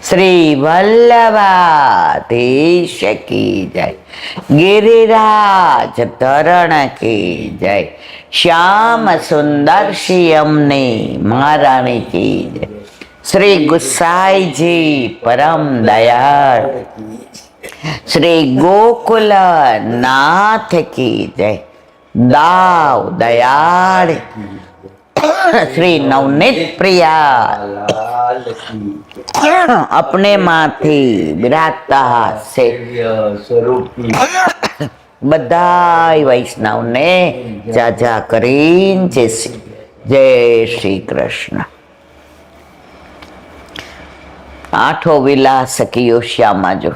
શ્રી વલ્લભાધીશ કી જય, गिरिराज तरण की जय, श्याम सुंदर श्यामने महारानी की जय, श्री गुसाई जी परम दयाल, श्री गोकुल नाथ की जय, दाव दयाल, श्री नवनीत प्रिया अपने माथी बिराजता से बधाई वैष्णव ने जाजा करीन जय श्री कृष्ण। आठो विलास कियो श्यामा जो,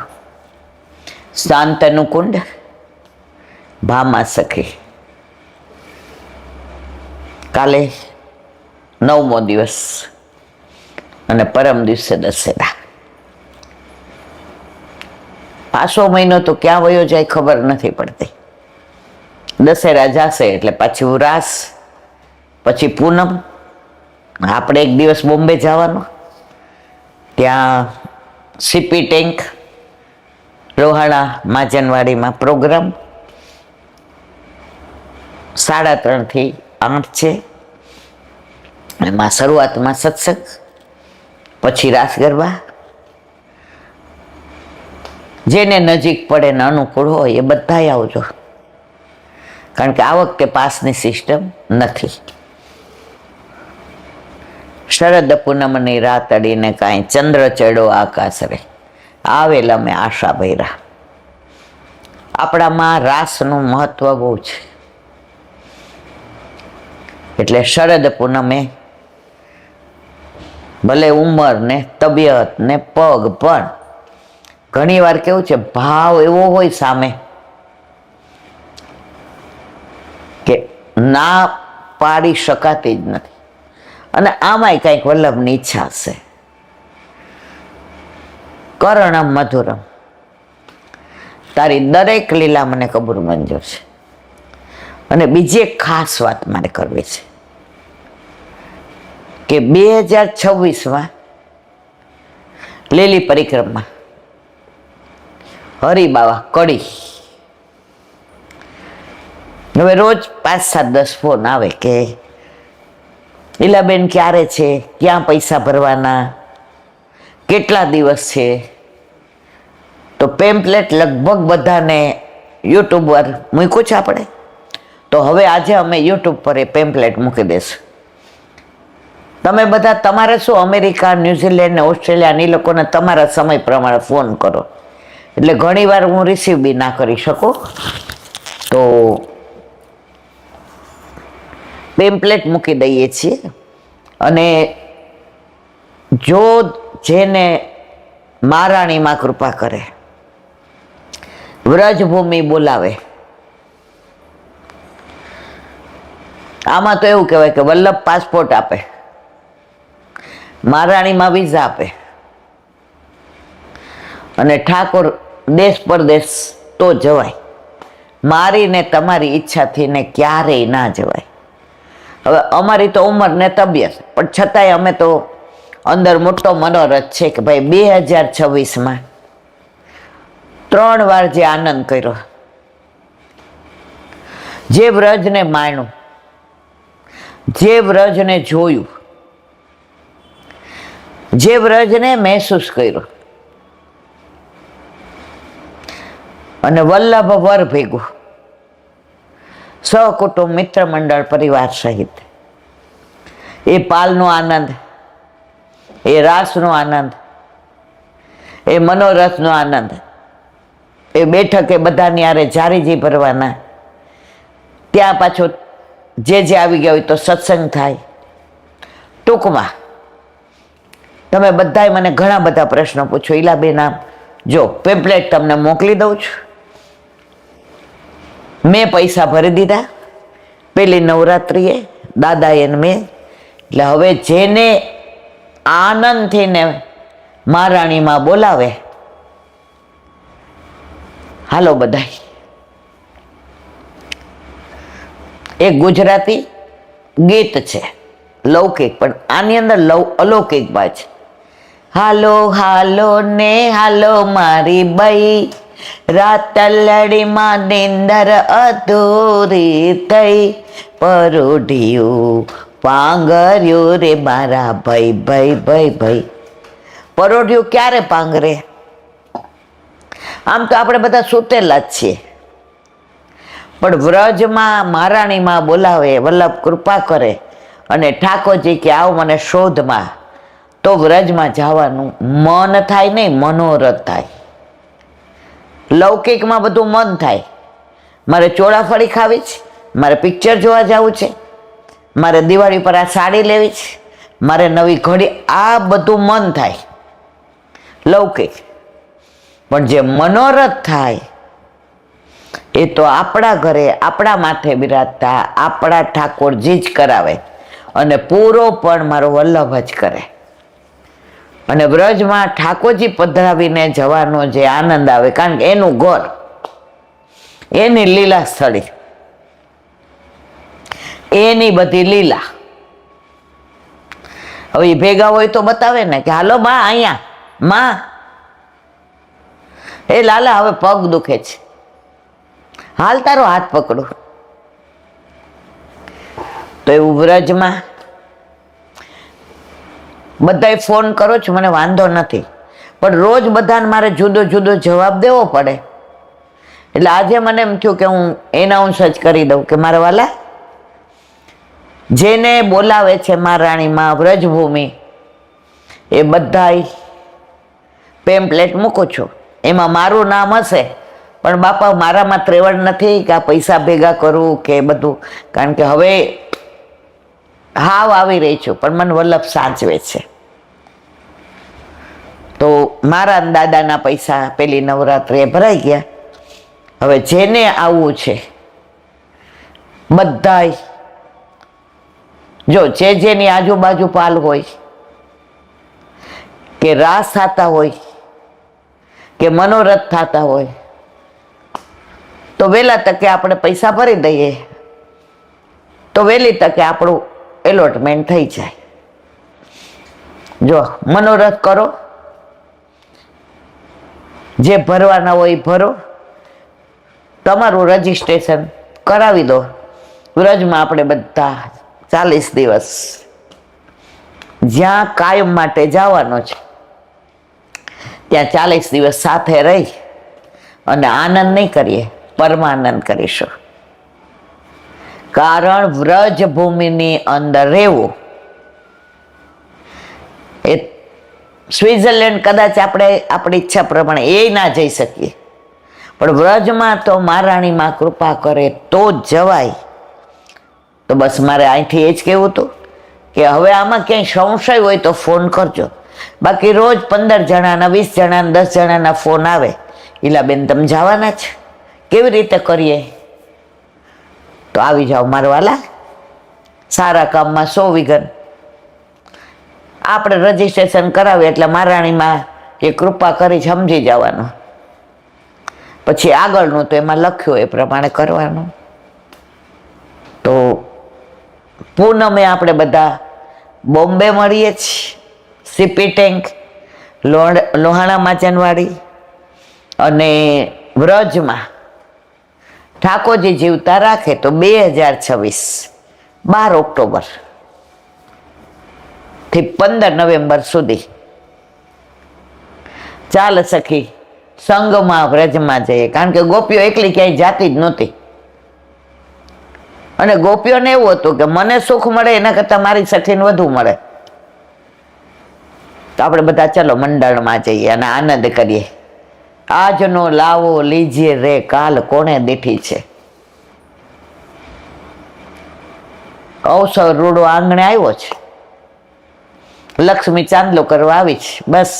शांतनु कुंड भामा सखी। काले 9मो दिवस અને પરમ દિવસે દશેરા। પાછો મહિનો તો ક્યાં વયો જાય ખબર નથી પડતી। દશેરા જશે એટલે પાછી રાસ, પછી પૂનમ, આપણે એક દિવસ બોમ્બે જવાનું, ત્યાં સીપી ટેન્ક રોહાણા માજનવાડીમાં પ્રોગ્રામ 3:30 થી 8 છે। એમાં શરૂઆતમાં સત્સંગ, પછી રાસ ગરબા। જેને નજીક પડે ને અનુકૂળ હોય એ બધાય આવજો, કારણ કે આ વખતે પાસની સિસ્ટમ નથી। શરદ પૂનમની રાત અડીને કાંઈ ચંદ્ર ચડ્યો આકાશ રે, આવેલા મેં આશા ભૈરા। આપણામાં રાસનું મહત્વ બહુ છે, એટલે શરદ પૂનમે ભલે ઉંમર ને તબિયત ને પગ, પણ ઘણી વાર કેવું છે, ભાવ એવો હોય સામે કે ના પાડી શકાતી જ નથી। અને આમાંય કંઈક વલ્લભની ઈચ્છા છે। કર્ણમ મધુરમ, તારી દરેક લીલા મને કબૂલ મંજૂર છે। અને બીજી એક ખાસ વાત મારે કરવી છે કે 2026માં લીલી પરિક્રમા હરિબાવા કડી, હવે રોજ 5-7-10 ફોન આવે કે લીલાબેન ક્યારે છે, ક્યાં પૈસા ભરવાના, કેટલા દિવસ છે। તો પેમ્પલેટ લગભગ બધાને યુટ્યુબ પર મૂક્યું છે આપણે, તો હવે આજે અમે યુટ્યુબ પર એ પેમ્પલેટ મૂકી દઈશું। તમે બધા તમારે શું અમેરિકા, ન્યુઝીલેન્ડ ને ઓસ્ટ્રેલિયા એ લોકોને તમારા સમય પ્રમાણે ફોન કરો, એટલે ઘણી વાર હું રિસીવ બી ના કરી શકું, તો પેમ્પલેટ મૂકી દઈએ છીએ। અને જો જેને મહારાણીમાં કૃપા કરે, વ્રજભૂમિ બોલાવે, આમાં તો એવું કહેવાય કે વલ્લભ પાસપોર્ટ આપે, મહારાણીમાં વિઝા આપે, અને ઠાકોર દેશ પરદેશ તો જવાય, મારી ને તમારી ઈચ્છાથી ને ક્યારેય ના જવાય। હવે અમારી તો ઉંમર ને તબિયત, પણ છતાંય અમે તો અંદર મોટો મનોરથ છે કે ભાઈ 2026માં 3 વાર જે આનંદ કર્યો, જે વ્રજને માણ્યું, જે વ્રજને જોયું, જે વ્રજને મહેસૂસ કર્યો, અને વલ્લભ વર ભેગું સહકુટુંબ મિત્ર મંડળ પરિવાર સહિત એ પાલનો આનંદ, એ રાસનો આનંદ, એ મનોરથનો આનંદ, એ બેઠકે બધાની આરે જારીજી ભરવાના, ત્યાં પાછો જે આવી ગયા હોય તો સત્સંગ થાય। ટૂંકમાં તમે બધાય મને ઘણા બધા પ્રશ્નો પૂછો, ઈલાબેન આમ જો પેમ્પલેટ તમને મોકલી દઉં છું, મેં પૈસા ભરી દીધા પેલી નવરાત્રિએ દાદાએ ને મેં, એટલે હવે જેને આનંદથી ને મહારાણીમાં બોલાવે, હાલો બધાય। એક ગુજરાતી ગીત છે લૌકિક, પણ આની અંદર અલૌકિક વાત છે। હાલો હાલો ને હાલો મારી બઈ, રાત લડીમાં નીંદર અધૂરી થઈ, પરોઢિયું પાંગર્યું રે મારા ભાઈ ભાઈ ભાઈ ભાઈ. પરોઢિયું ક્યારે પાંગરે? આમ તો આપણે બધા સૂતેલા જ છીએ, પણ વ્રજમાં મહારાણીમાં બોલાવે, વલ્લભ કૃપા કરે અને ઠાકોરજી કે આવ મને શોધમાં, તો વ્રજમાં જવાનું મન થાય નહીં, મનોરથ થાય. લૌકિકમાં બધું મન થાય, મારે ચોળાફળી ખાવી છે, મારે પિક્ચર જોવા જવું છે, મારે દિવાળી પર આ સાડી લેવી છે, મારે નવી ઘડી, આ બધું મન થાય લૌકિક. પણ જે મનોરથ થાય એ તો આપણા ઘરે આપણા માથે બિરાજતા આપણા ઠાકોરજી જ કરાવે, અને પૂરો પણ મારો વલ્લભ જ કરે. અને વ્રજમાં ઠાકોરજી પધરાવીને જવાનો જે આનંદ આવે, કારણ કે એનું ઘર, એની લીલા સ્થળી, એની બધી લીલા. હવે એ ભેગા હોય તો બતાવે ને કે હાલો બા અહીંયા, માં એ લાલા હવે પગ દુખે છે, હાલ તારો હાથ પકડો. તો એવું વ્રજમાં બધાય ફોન કરો છો, મને વાંધો નથી, પણ રોજ બધાને મારે જુદો જુદો જવાબ દેવો પડે. એટલે આજે મને એમ થયું કે હું એનાઉન્સ જ કરી દઉં કે મારા વાલા, જેને બોલાવે છે મહારાણીમાં વ્રજભૂમિ, એ બધાય પેમ્પલેટ મૂકો છો, એમાં મારું નામ હશે, પણ બાપા મારામાં ત્રેવડ નથી કે આ પૈસા ભેગા કરું કે બધું, કારણ કે હવે હાવ આવી રહી છું, પણ મને વલ્લભ સાચવે છે. તો મારા દાદાના પૈસા પેલી નવરાત્રિએ ભરાઈ ગયા. હવે જેને આવવું છે બધાય, જો જેની આજુબાજુ પાલ હોય, કે રાસ થતા હોય, કે મનોરથ થતા હોય, તો વહેલા તકે આપણે પૈસા ભરી દઈએ, તો વહેલી તકે આપણું એલોટમેન્ટ થઈ જાય. જો મનોરથ કરો, જે ભરવાના હોય ભરો, તમારું રજીસ્ટ્રેશન કરાવી દો. વ્રજમાં આપણે બધા 40 દિવસ જ્યાં કાયમ માટે જવાનો છે, ત્યાં 40 દિવસ સાથે રહી અને આનંદ નહીં કરીએ, પરમાનંદ કરીશું. કારણ વ્રજ ભૂમિની અંદર રહેવું એ સ્વિટ્ઝરલેન્ડ કદાચ આપણે આપણી ઈચ્છા પ્રમાણે એ ના જઈ શકીએ, પણ વ્રજમાં તો મહારાણીમાં કૃપા કરે તો જ જવાય. તો બસ મારે અહીંથી એ જ કહેવું હતું કે હવે આમાં ક્યાંય સંશય હોય તો ફોન કરજો. બાકી રોજ 15 જણાના, 20 જણાના, 10 જણાના ફોન આવે, ઈલાબેન તમે જવાના છે, કેવી રીતે કરીએ? તો આવી જાઓ મારા વાલા, સારા કામમાં 100 વિઘન. આપણે રજીસ્ટ્રેશન કરાવીએ એટલે મહારાણીમાં એ કૃપા કરી સમજી જવાનું, પછી આગળનું તો એમાં લખ્યું એ પ્રમાણે કરવાનું. તો પૂનમે આપણે બધા બોમ્બે મળીએ છીએ, સીપી ટેન્ક, લોહાણા માચનવાડી, અને વ્રજમાં ઠાકોરજી જીવતા રાખે તો 2026 12 ઓક્ટોબર થી 15 નવેમ્બર સુધી. ચાલ સખી, સંગમાં વ્રજમાં જઈએ, કારણ કે ગોપીઓ એકલી ક્યાંય જાતી જ નહોતી, અને ગોપીઓને એવું હતું કે મને સુખ મળે એના કરતાં મારી સખીને વધુ મળે. તો આપણે બધા ચલો મંડળમાં જઈએ અને આનંદ કરીએ. આજનો લાવો લીજીએ રે કાલ કોણે દીઠી છે. અવસર રૂડો આંગણે આવ્યો છે, લક્ષ્મી ચાંદલો કરવા આવી છે, બસ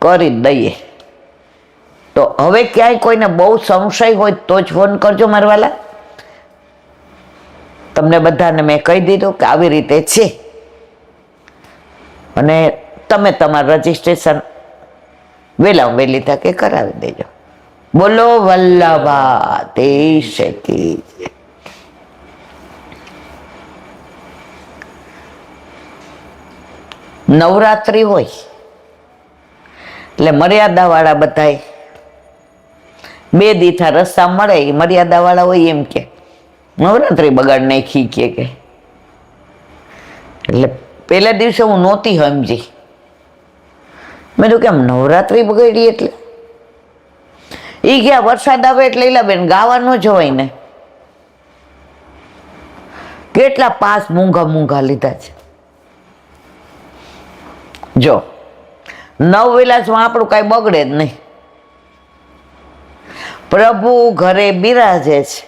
કરી દઈએ. તો હવે ક્યાંય કોઈને બહુ સંશય હોય તો જ ફોન કરજો મારા વાલા. તમને બધાને મેં કહી દીધું કે આવી રીતે છે, અને તમે તમારું રજીસ્ટ્રેશન વહેલા વહેલી તકે કરાવી દેજો. બોલો વલ્લભાધીશ કી જય. નવરાત્રિ હોય એટલે મર્યાદાવાળા બધાય બે દીથા રસ્તા મળે એ મર્યાદાવાળા હોય એમ કે નવરાત્રી બગાડ નાખી કે એટલે પહેલા દિવસે હું નહોતી સમજી. મેં તો કેમ નવરાત્રી બગાડી એટલે એ ગયા વરસાદ આવે એટલે લીલાબેન ગાવા ન જવાય ને. કેટલા પાસ મૂંઘા લીધા છે. જો નવ વિલાસમાં આપણું કાંઈ બગડે જ નહીં. પ્રભુ ઘરે બિરાજે છે,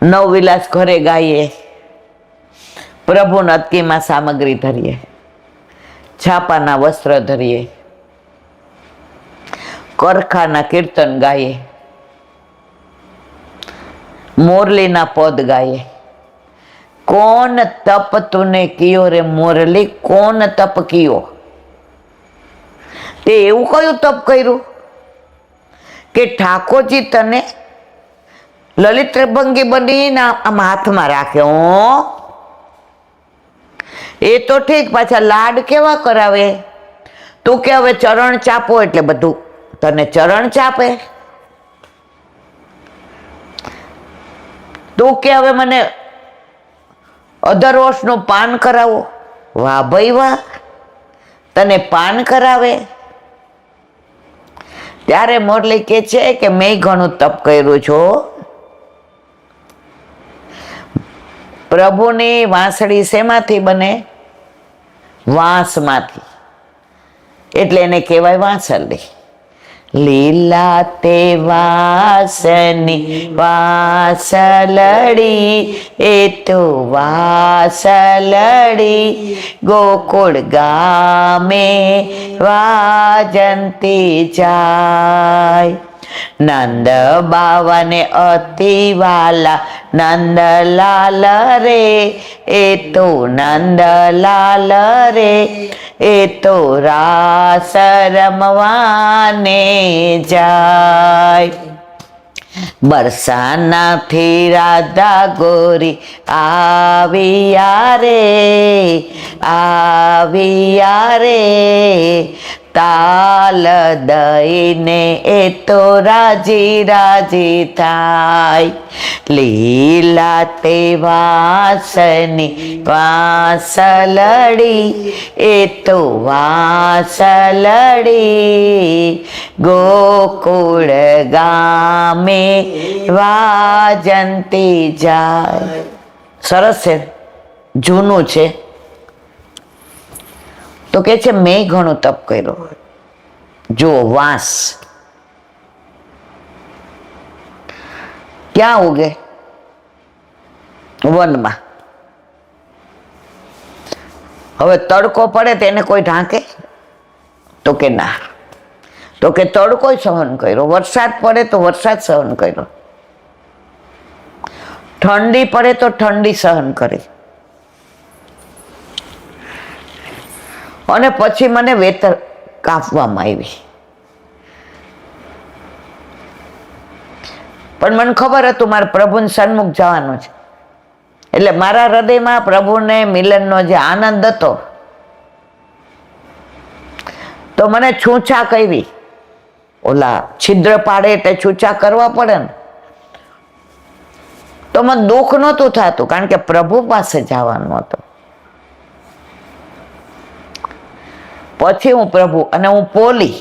નવ વિલાસ ઘરે ગાઈએ, પ્રભુના અટકીમાં સામગ્રી ધરીએ, છાપાના વસ્ત્ર ધરીએ, કરખાના કીર્તન ગાઈએ, મોરલીના પદ ગાઈએ. કોણ તપ તુને કિયો રે મોરલી, કોણ તપ કિયો? તે એવું કયું તપ કર્યું કે ઠાકોરજી તને લલિત ત્રિભંગી બનીને આમ હાથમાં રાખે? એ તો ઠીક, પાછા લાડ કેવા કરાવે. તું કે હવે ચરણ ચાપો એટલે બધું તને ચરણ ચાપે. તું કે હવે મને અધરવોશનું પાન કરાવો, વાહ ભાઈ વાહ, તને પાન કરાવે. ત્યારે મોરલી કે છે કે મેં ઘણું તપ કર્યું છું. પ્રભુની વાંસળી શેમાંથી બને? વાંસમાંથી, એટલે એને કહેવાય વાંસળી. લીલા તે વાસની વાસલડી, એ તો વાસલડી ગોકુળ ગામે વાજંતી જાય. નંદ બાવાને અતિ વાલા નંદલાલ રે, એ તો નંદલાલ રે, એ તો રાસ રમવાને જાય. બરસાનાથી રાધા ગોરી આવ્યા રે, આવ્યા રે, તાલ દઈને એ તો રાજી રાજી થાય. લીલા તે વાસની વાસલડી, એ તો વાસલડી ગોકુળ ગામે વાજંતી જાય. સરસ છે, જૂનું છે. તો કે છે મેં ઘણું તપ કર્યો. જો વાંસ ક્યાં ઉગે? વનમાં. હવે તડકો પડે તો એને કોઈ ઢાંકે? તો કે ના. તો કે તડકો સહન કર્યો, વરસાદ પડે તો વરસાદ સહન કર્યો, ઠંડી પડે તો ઠંડી સહન કરી, અને પછી મને વેતર કાપવામાં આવી. પણ મને ખબર હતું મારે પ્રભુને સન્મુખ જવાનું છે, એટલે મારા હૃદયમાં પ્રભુને મિલનનો જે આનંદ હતો તો મને છૂછા કરી. ઓલા છિદ્ર પાડે એટલે છૂછા કરવા પડે ને. તો મને દુઃખ નહોતું થતું, કારણ કે પ્રભુ પાસે જવાનું હતું. પછી હું પ્રભુ અને હું પોલી,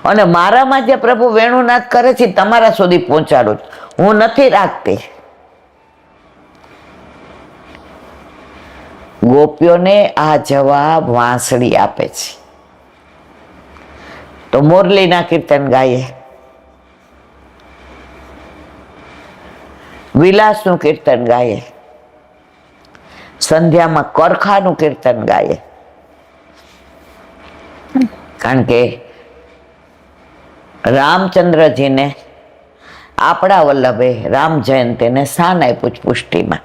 અને મારામાં જે પ્રભુ વેણુનાદ કરે છે તમારા સુધી પહોંચાડું. હું નથી રાખતી. ગોપીઓને આ જવાબ વાંસળી આપે છે. તો મોરલીના કીર્તન ગાઈએ, વિલાસનું કીર્તન ગાઈએ, સંધ્યામાં કરખાનું કીર્તન ગાઈએ. કારણ કે રામચંદ્રજીને આપણા વલ્લભે રામ જયંતીને સ્થાન આપ્યું છે પુષ્ટિમાં.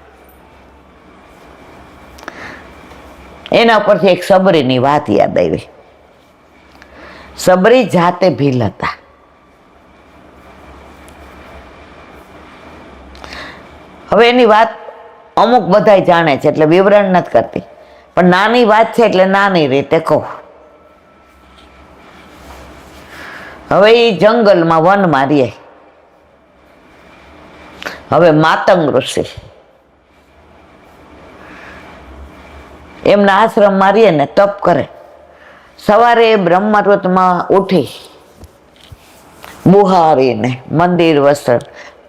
એના પરથી એક સબરીની વાત યાદ આવી. સબરી જાતે ભીલ હતા. હવે એની વાત અમુક બધાય જાણે છે એટલે વિવરણ નથી કરતી. પણ નાની વાત છે એટલે નાની રીતે કહું. હવે એ જંગલમાં વનમાં રહે. હવે માતંગ ઋષિ એમના આશ્રમમાં રહીએ ને તપ કરે. સવારે બ્રહ્મવૃતમાં ઉઠી બુહારીને મંદિર વસ્ત્ર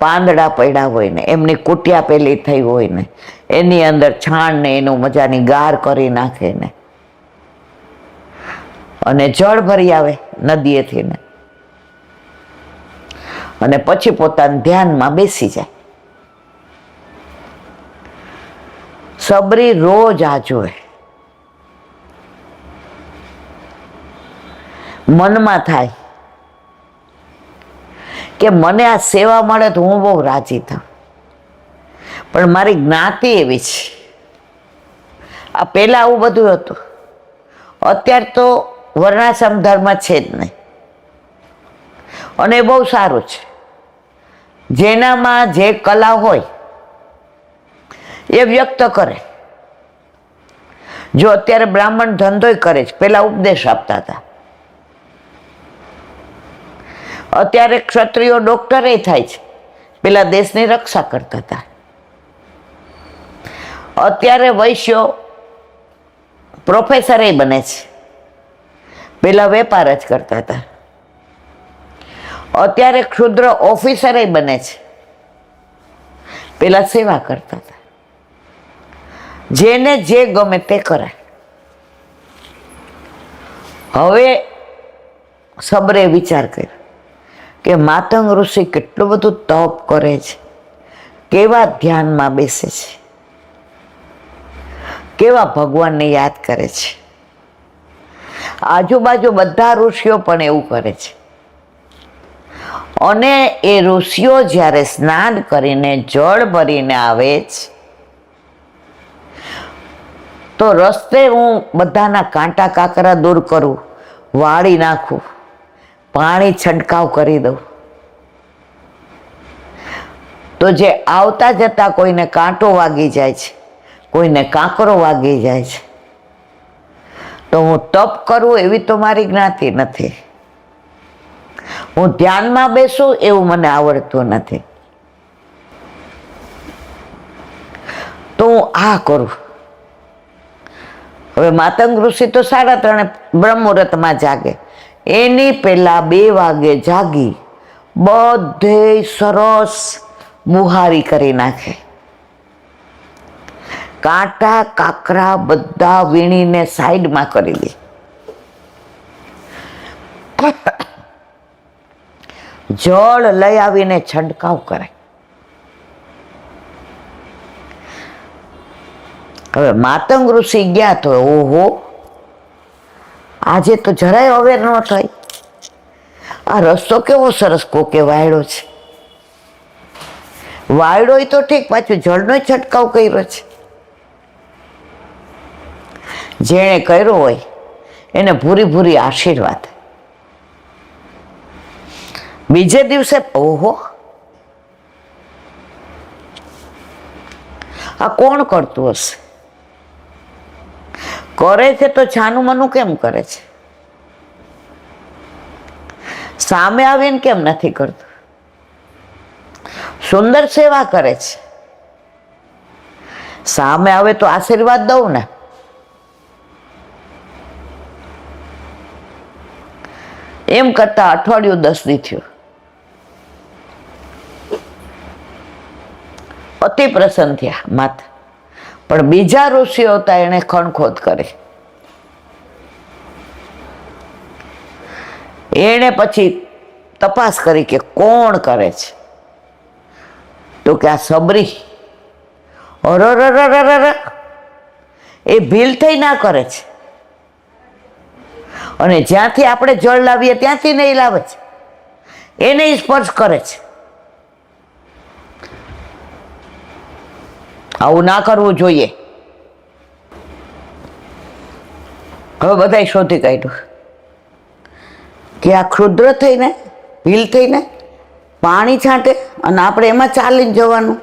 પાંદડા પડ્યા હોય ને એમની કુટિયા પેલી થઈ હોય ને એની અંદર છાણ ને એનું મજાની ગાર કરી નાખે ને અને જળ ભરી આવે નદીએથી ને અને પછી પોતાના ધ્યાનમાં બેસી જાય. સબરી રોજ આ જોવે. મનમાં થાય કે મને આ સેવા મળે તો હું બહુ રાજી થાઉં, પણ મારી જ્ઞાતિ એવી છે. આ પહેલા આવું બધું હતું, અત્યારે તો વર્ણાશ્રમ ધર્મ છે જ નહીં. અને એ બહુ સારું છે. જેનામાં જે કલા હોય એ વ્યક્ત કરે. જો અત્યારે બ્રાહ્મણ ધંધોય કરે છે, પેલા ઉપદેશ આપતા હતા. અત્યારે ક્ષત્રિયો ડોક્ટરે થાય છે, પેલા દેશની રક્ષા કરતા હતા. અત્યારે વૈશ્યો પ્રોફેસરે બને છે, પેલા વેપાર જ કરતા હતા. અત્યારે ક્ષુદ્ર ઓફિસરે બને છે, પેલા સેવા કરતા હતા. જેને જે ગમે તે કરે. હવે સબરે વિચાર કર્યો કે માતંગ ઋષિ કેટલું બધું તપ કરે છે, કેવા ધ્યાનમાં બેસે છે, કેવા ભગવાનને યાદ કરે છે. આજુબાજુ બધા ઋષિઓ પણ એવું કરે છે. અને એ ઋષિઓ જ્યારે સ્નાન કરીને જળ ભરીને આવે છે તો રસ્તે હું બધાના કાંટા કાકરા દૂર કરું, વાળી નાખું, પાણી છંટકાવ કરી દઉં. તો જે આવતા જતા કોઈને કાંટો વાગી જાય છે, કોઈને કાંકરો વાગી જાય છે, તો હું તપ કરું એવી તો મારી જ્ઞાતિ નથી. હું ધ્યાનમાં બેસું એવું મને આવડતું નથી, તો હું આ કરું. હવે માતંગ ઋષિ તો 3:30 બ્રહ્મુહૂર્તમાં જાગે. એની પહેલા 2 વાગે જાગી બધે સરસ બુહારી કરી નાખે. કાંટા કાકરા બધા વીણીને સાઈડમાં કરી દે. જળ લઈ આવીને છંટકાવ કરે. હવે માતંગ ઋષિ ગયા તો ઓહો, આજે તો જરાય અવેર ન થઈ. આ રસ્તો કેવો સરસ કોકે વાયડો છે. વાયડો તો ઠીક, પાછું જળનો છંટકાવ કર્યો છે. જેણે કર્યો હોય એને ભૂરી ભૂરી આશીર્વાદ. બીજે દિવસે ઓહો, આ કોણ કરતું હશે? કરે છે તો છાનું મનું કેમ કરે છે? સામે આવીને કેમ નથી કરતું? સુંદર સેવા કરે છે, સામે આવે તો આશીર્વાદ દઉં ને. એમ કરતા અઠવાડિયું 10 દી થયું. અતિ પ્રસન્ન થયા માતા. પણ બીજા ઋષિઓ હતા, એને ખણખોદ કરી. એને પછી તપાસ કરી કે કોણ કરે છે, તો કે આ સબરી. એ ભીલ થઈ ના કરે છે, અને જ્યાંથી આપણે જળ લાવીએ ત્યાંથી નહીં લાવે છે, એને સ્પર્શ કરે છે. આવું ના કરવું જોઈએ. હવે બધાય શોધી કાઢ્યું કે આ ક્ષુદ્ર થઈને ભીલ થઈને પાણી છાંટે અને આપણે એમાં ચાલીને જવાનું.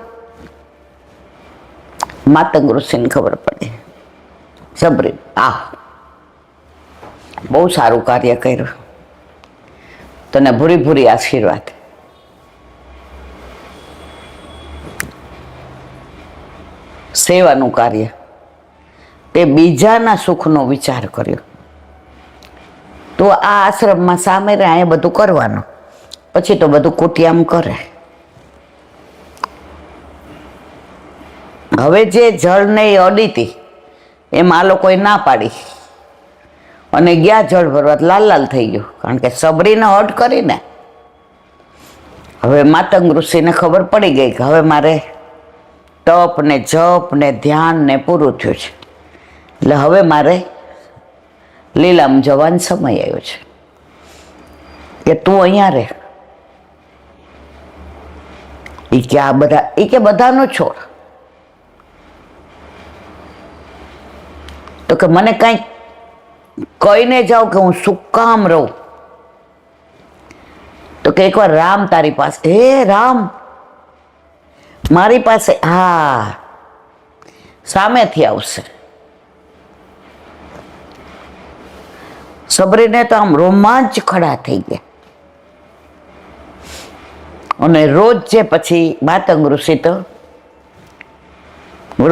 માતંગ ઋષિને ખબર પડે, સબરી બહુ સારું કાર્ય કર્યું, તને ભૂરી ભૂરી આશીર્વાદ. સેવાનું કાર્ય, તે બીજાના સુખનો વિચાર કર્યો. તો આ આશ્રમમાં સામે રહે, અહીંયા બધું કરવાનું, પછી તો બધું કુટિયામ કરે. હવે જે જળને એ અડીતી એમાં આ લોકોએ ના પાડી અને ગયા જળ ભરવા, લાલ લાલ થઈ ગયું, કારણ કે સબરીને હટ કરીને હવે માતંગ ઋષિને ખબર પડી ગઈ કે હવે મારે તપ ને જપ ને ધ્યાન ને પૂરું થયું છે, એટલે હવે મારે લીલામ જવાનો સમય આવ્યો છે કે તું અહીંયા રહે. એ કે આ બધા, એ કે બધાનું છોડ, તો કે મને કંઈક કહીને જાઓ કે હું શું કામ રહું. તો કે એકવાર રામ તારી પાસે, હે રામ મારી પાસે, હા સામેથી આવશે. સબરીને તો આમ રોમાંચ ખડા થઈ ગયા. અને રોજ જે પછી માતંગ ઋષિ તો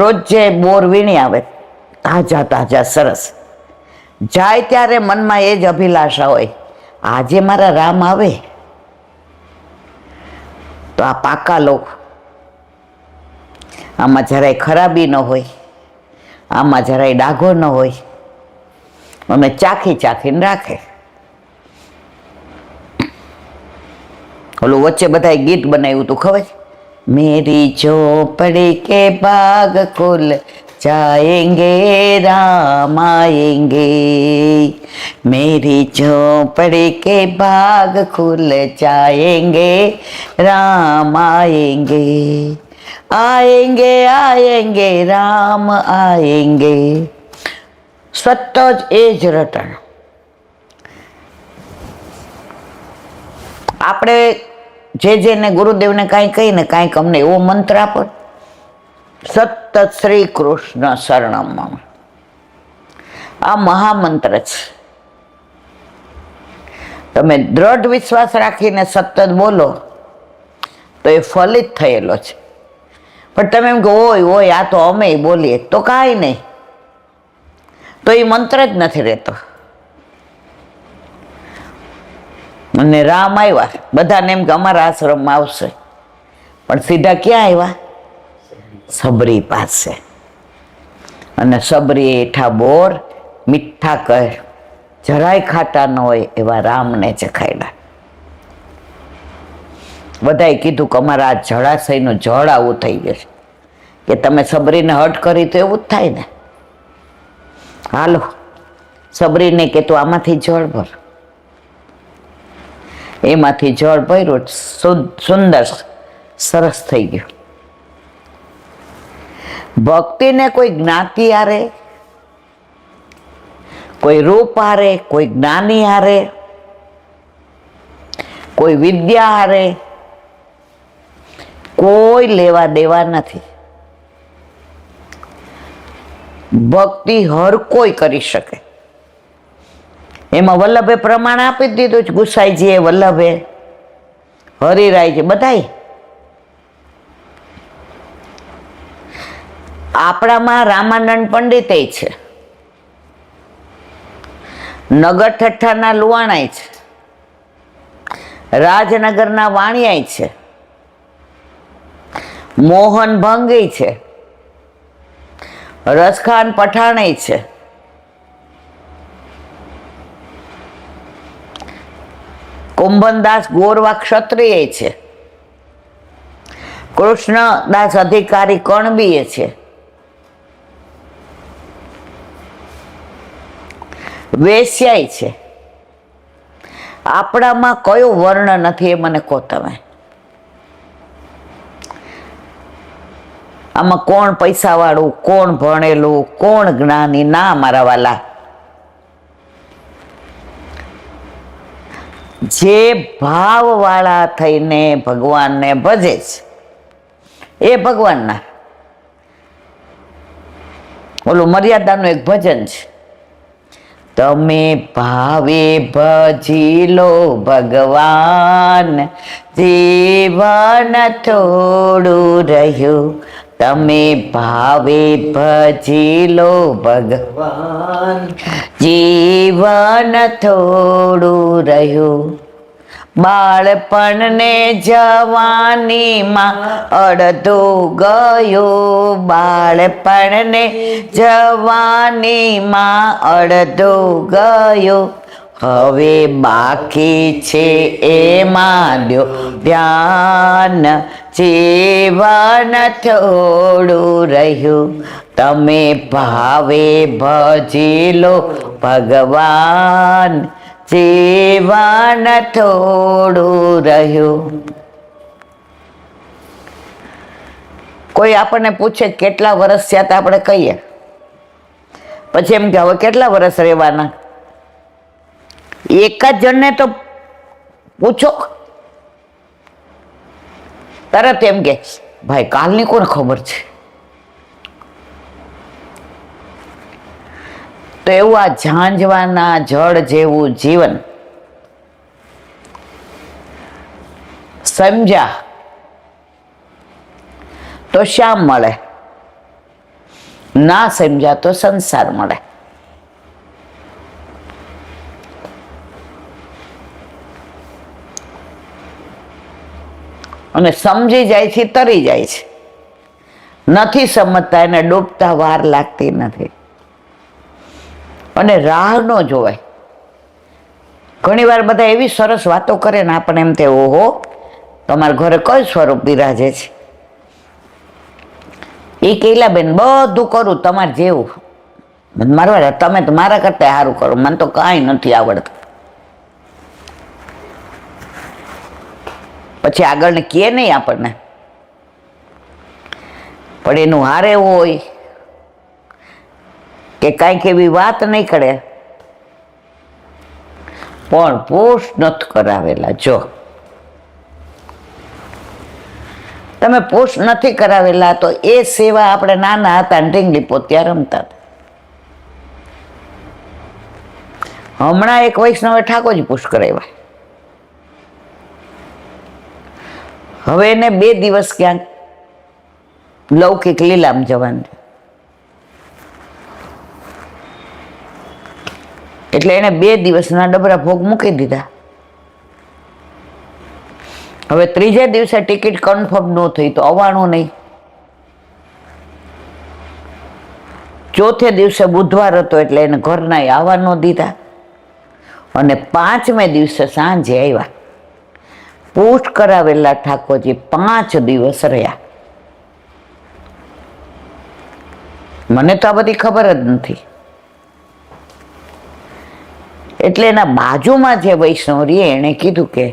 રોજ જે બોર વીણી આવે તાજા તાજા સરસ, જાય ત્યારે મનમાં એ જ અભિલાષા હોય, આજે મારા રામ આવે તો આ પાકા લો, આમાં જરાય ખરાબી ન હોય, આમાં જરાય ડાઘો ન હોય, અને ચાખી ચાખીને રાખે. ઓલું વચ્ચે બધાએ ગીત બનાવ્યું હતું ખબર, મેરી ચોપડી કે બાગ ખુલ जाएंगे राम आएंगे, मेरी झोपड़ी के बाग खुल जाएंगे राम आएंगे, आएंगे आएंगे राम आएंगे. સતત એ જ રટણ. આપણે જેને ગુરુદેવને કાંઈ કહીને કાંઈક અમને એવો મંત્ર આપો, સતત શ્રી કૃષ્ણ શરણમ. આ મહામંત્ર છે. તમે દ્રઢ વિશ્વાસ રાખીને સતત બોલો તો એ ફલિત થયેલો છે. પણ તમે એમ કે ઓય આ તો અમે બોલીએ તો કાંઈ નહીં, તો એ મંત્ર જ નથી રહેતો. અને રામ આવ્યા, બધાને એમ કે અમારા આશ્રમમાં આવશે, પણ સીધા ક્યાં આવ્યા? સબરી પાસે. અને સબરી એઠા બોર મીઠા કહે, જરાય ખાટા ન હોય એવા રામને ચખાડ્યા. બધાએ કીધું કે અમારા આ જળાશયનું જળ આવું થઈ જશે, કે તમે સબરીને હટ કરી તો એવું જ થાય ને. હાલો સબરીને કે તું આમાંથી જળ ભર. એમાંથી જળ ભર્યું, સુંદર સરસ થઈ ગયું. ભક્તિને કોઈ જ્ઞાતિ હારે, કોઈ રૂપ હારે, કોઈ જ્ઞાની હારે, કોઈ વિદ્યા હારે કોઈ લેવા દેવા નથી. ભક્તિ હર કોઈ કરી શકે. એમાં વલ્લભે પ્રમાણ આપી દીધું છે, ગુસાઈજીએ, વલ્લભે, હરિરાયજી, બધાય. આપણામાં રામાનંદ પંડિત છે, નગર ઠઠ્ઠાના લુવાણાય છે, રાજનગરના વાણિયાય છે, મોહન ભંગી છે, રસખાન પઠાણે છે, કુંભનદાસ ગોરવા ક્ષત્રિય છે, કૃષ્ણદાસ અધિકારી કણબીએ છે, વેશ્યાય છે. આપણામાં કયો વર્ણ નથી એ મને કહો તમે. આમાં કોણ પૈસાવાળું, કોણ ભણેલું, કોણ જ્ઞાની? ના મારા વાલા. જે ભાવવાળા થઈને ભગવાનને ભજે છે એ ભગવાનના. ઓલું મર્યાદાનું એક ભજન છે, તમે ભાવે ભજી લો ભગવાન, જીવન થોડું રહ્યું. તમે ભાવે ભજી લો ભગવાન, જીવન થોડું રહ્યું. બાળપણને જવાનીમાં અડધું ગયું, બાળપણને જવાનીમાં અડધું ગયું. હવે બાકી છે એમાં દ્યો ધ્યાન, જીવન થોડું રહ્યું. તમે ભાવે ભજી લો ભગવાન, જીવન થોડું રહ્યું. કોઈ આપણને પૂછે કેટલા વર્ષ થયા, તો આપણે કહીએ, પછી એમ કે હવે કેટલા વર્ષ રહેવાના. એક જ જણને તો પૂછો, તરત એમ કે ભાઈ કાલની કોને ખબર છે. તો એવું આ ઝાંઝવાના જળ જેવું જીવન સમજ્યા તો શ્યામ મળે, ના સમજ્યા તો સંસાર મળે. અને સમજી જાય છે તરી જાય છે, નથી સમજતા એને ડૂબતા વાર લાગતી નથી. અને રાહ ન જોવાય. ઘણી વાર બધા એવી સરસ વાતો કરે ને આપણે એમ થાય ઓહો તમારા ઘરે કઈ સ્વરૂપ બિરાજે છે. એ કહેલા બેન બધું કરું તમારે જેવું, મારવા તમે તો મારા કરતા સારું કરો, મને તો કાંઈ નથી આવડતું. પછી આગળને કહે નહીં આપણને, પણ એનું હારે હોય કે કાંઈક એવી વાત નહીં કરે, પણ પુશ નથી કરાવેલા. જો તમે પુશ નથી કરાવેલા તો એ સેવા આપણે નાના હતા ને ઢીંગલી પોતિયા રમતા હતા. હમણાં એક વૈષ્ણવે ઠાકોરજી પુશ કરાવ્યા, હવે એને 2 દિવસ ક્યાંક લૌકિક લીલામ જવાનું, એટલે એને 2 દિવસના ડબરા ભોગ મૂકી દીધા. હવે 3જે દિવસે ટિકિટ કન્ફર્મ ન થઈ તો આવવાનું નહીં. 4થે દિવસે બુધવાર હતો એટલે એને ઘરના આવવા ન દીધા. અને 5મે દિવસે સાંજે આવ્યા. પુષ્ટ કરાવેલા ઠાકોરજી 5 દિવસ રહ્યા. મને તો આ બધી ખબર જ નથી. એટલે એના બાજુમાં જે વૈષ્ણવ રહે એણે કીધું કે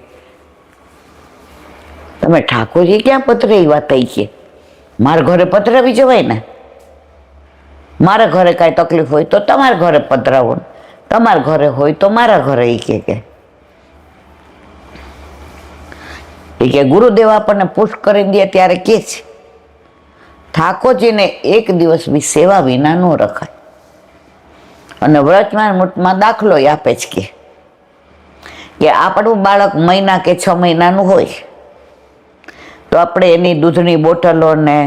તમે ઠાકોરજી ક્યાં પધરાવ્યા તઈ કે મારા ઘરે પધરાવી જવાય ને, મારા ઘરે કાંઈ તકલીફ હોય તો તમારા ઘરે પધરાવો, તમારા ઘરે હોય તો મારા ઘરે. એ કે ગુરુદેવ આપણને પુષ્ટ કરી દે ત્યારે કે છે ઠાકોરજીને 1 દિવસ બી સેવા વિના ન રખાય. અને વ્રતમાં મૂટમાં દાખલો આપે છે કે આપણું બાળક મહિના કે 6 મહિનાનું હોય તો આપણે એની દૂધની બોટલો ને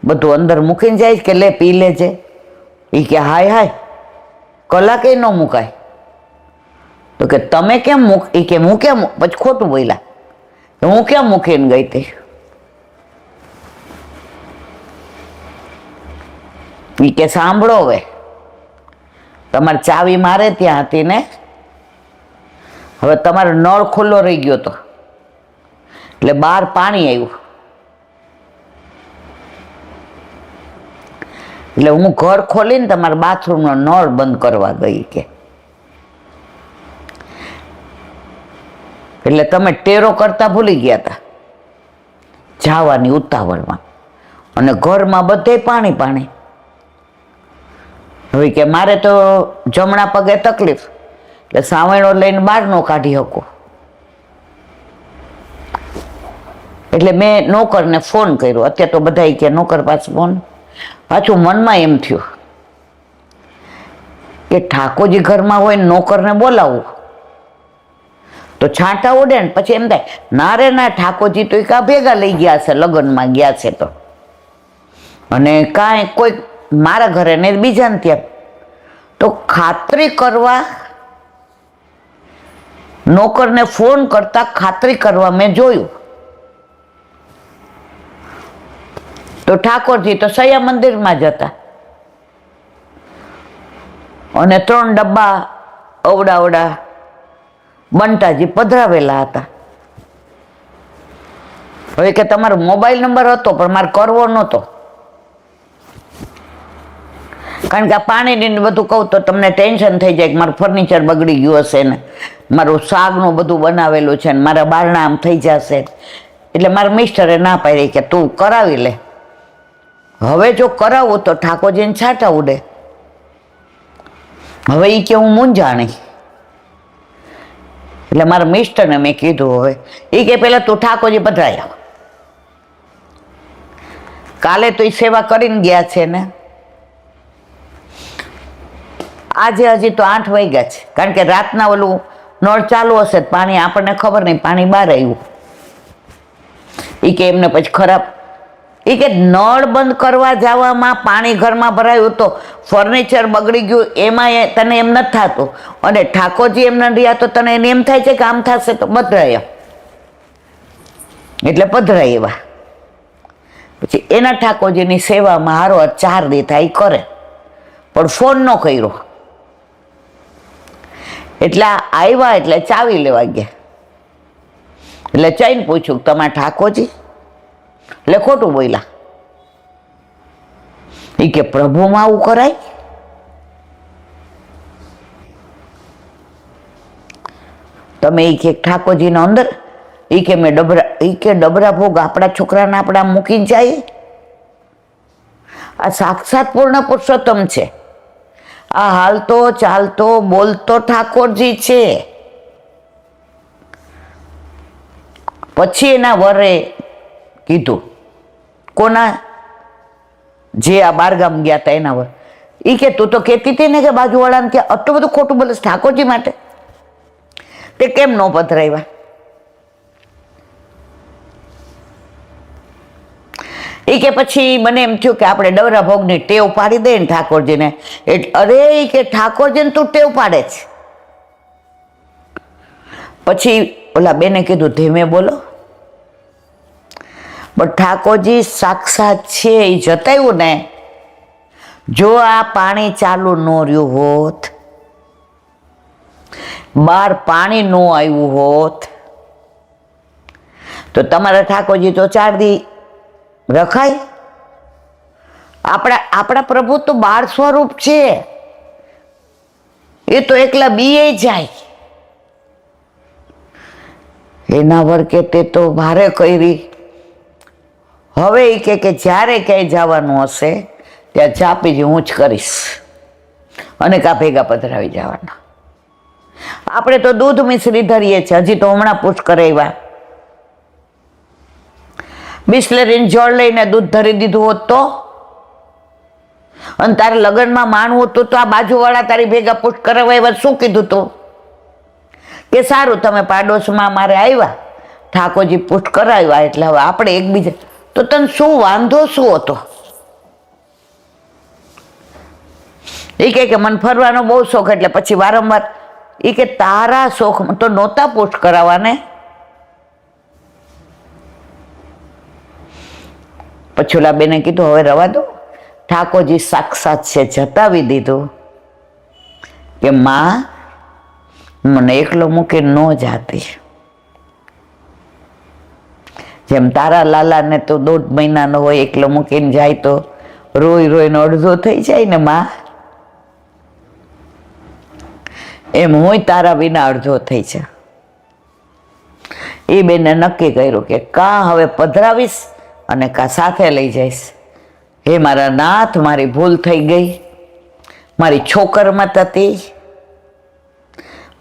બધું અંદર મૂકીને જાય કે લે પી લેજે. એ કે હાય હાય કલાકે ન મુકાય. તો કે તમે કેમ મૂક? એ કે હું કેમ? પછી ખોટું બોલ્યા, હું કેમ મૂકીને ગઈ હતી? એ કે સાંભળો હવે, તમારે ચાવી મારે ત્યાં હતી ને, હવે તમારો નળ ખુલ્લો રહી ગયો હતો એટલે બહાર પાણી આવ્યું, એટલે હું ઘર ખોલીને તમારા બાથરૂમનો નળ બંધ કરવા ગઈ કે એટલે તમે ટેરો કરતા ભૂલી ગયા હતા જવાની ઉતાવળમાં, અને ઘરમાં બધે પાણી પાણી. હવે કે મારે તો જમણા પગે તકલીફ એટલે સાવરણો લઈને બહાર ન કાઢી શકું, એટલે મેં નોકરને ફોન કર્યો. અત્યારે તો બધા કે નોકર પાસે ફોન, પાછું મનમાં એમ થયું કે ઠાકોરજી ઘરમાં હોય નોકરને બોલાવવું તો છાંટા ઉડે ને પછી એમ થાય ના રે ના ઠાકોરજી તો કા ભેગા લઈ ગયા છે, લગ્નમાં ગયા છે તો, અને કાંઈ કોઈ મારા ઘરે ને બીજાને ત્યાં, તો ખાતરી કરવા નોકરને ફોન કરતા ખાતરી કરવા મેં જોયું તો ઠાકોરજી તો સયા મંદિરમાં જ હતા અને 3 ડબ્બા અવડાવડા બંટાજી પધરાવેલા હતા. હવે કે તમારો મોબાઈલ નંબર હતો પણ મારે કરવો નહોતો, કારણ કે આ પાણીની બધું કહું તો તમને ટેન્શન થઈ જાય કે મારું ફર્નિચર બગડી ગયું હશે ને, મારું શાકનું બધું બનાવેલું છે ને મારા બારણા આમ થઈ જશે, એટલે મારા મિસ્ટરે ના પાડી કે તું કરાવી લે. હવે જો કરાવું તો ઠાકોરજીને છાંટા ઉડે. હવે એ કે હું મૂંઝાણી, એટલે મારા મિસ્ટરને મેં કીધું હવે એ કે પેલા તું ઠાકોરજી પધરાઈ આવ. કાલે તો એ સેવા કરીને ગયા છે ને, આજે હજી તો 8 વાગ્યા છે, કારણ કે રાતના ઓલું નળ ચાલુ હશે પાણી આપણને ખબર નહીં, પાણી બહાર આવ્યું. એ કે એમને પછી ખરાબ, એ કે નળ બંધ કરવા જવામાં પાણી ઘરમાં ભરાયું તો ફર્નિચર બગડી ગયું એમાં તને એમ નથી થતું, અને ઠાકોરજી એમ ન રહ્યા તો તને એને એમ થાય છે કે આમ થશે તો પધરાય, એટલે પધરાય એવા. પછી એના ઠાકોરજીની સેવામાં હારો 4 દી થાય કરે, પણ ફોન ન કર્યો. એટલે આવ્યા એટલે ચાવી લેવા ગયા, એટલે જઈને પૂછ્યું તમારા ઠાકોરજી, એટલે ખોટું બોલ્યા. એ કે પ્રભુમાં આવું કરાય? તમે એ કે ઠાકોરજીનો અંદર, એ કે મેં ડબરા ભોગ આપણા છોકરાને આપણા મૂકીને જાય? આ સાક્ષાત પૂર્ણ પુરુષોત્તમ છે, આ હાલતો ચાલતો બોલતો ઠાકોરજી છે. પછી એના વરે કીધું, કોના? જે આ બારગામ ગયા હતા એના વર. એ કે તું તો કહેતી હતી ને કે બાજુવાળાને ત્યાં આટલું બધું ખોટું બોલે ઠાકોરજી માટે, તે કેમ ન પધરાવ્યા? એ કે પછી મને એમ થયું કે આપણે ડવરા ભોગની ટેવ પાડી દઈએ ને ઠાકોરજીને. અરે એ કે ઠાકોરજીને તું ટેવ પાડે છે. પછી ઓલા બેને કીધું ધીમે બોલો, પણ ઠાકોરજી સાક્ષાત છે એ જતાવ્યું ને. જો આ પાણી ચાલુ ન રહ્યું હોત, બહાર પાણી ન આવ્યું હોત, તો તમારા ઠાકોરજી તો 4 દી રખાય. આપણા પ્રભુ તો 12 સ્વરૂપ છે, એ તો એકલા બીએ જાય. એના વર્કે તે તો ભારે કરી. હવે એ કે જ્યારે ક્યાંય જવાનું હશે ત્યાં ચાપીજી હું જ કરીશ, અને કા ભેગા પધરાવી જવાના. આપણે તો દૂધ મિશ્રી ધરીએ છીએ, હજી તો હમણાં પૂછ કરાવ્યા. બિસ્લેરીને જળ લઈને દૂધ ધરી દીધું હોત તો, અને તારે લગ્નમાં માનવું હતું તો આ બાજુવાળા તારી ભેગા પૂછ કરાવ્યા શું કીધું તું કે સારું તમે પાડોશમાં મારે આવ્યા, ઠાકોરજી પૂછ કરાવ્યા એટલે હવે આપણે એકબીજા, તો તને શું વાંધો શું હતો? એ કે મને ફરવાનો બહુ શોખ, એટલે પછી વારંવાર એ કે તારા શોખ તો નહોતા પૂછ કરાવવાને. પછી ઓલા બેને કીધું હવે રવા દો, ઠાકોરજી સાક્ષાત છે, જતાવી દીધું કે માં મને એકલો મૂકી ન જાતી. જેમ તારા લાલાને તો 1.5 મહિનાનો હોય એકલો મૂકીને જાય તો રોઈને અડધો થઈ જાય ને માં, એમ હું તારા વિના અડધો થઈ છે. એ બેને નક્કી કર્યું કે કા હવે પધરાવીશ અને કા સાથે લઈ જઈશ. હે મારા નાથ, મારી ભૂલ થઈ ગઈ, મારી છોકરમત હતી,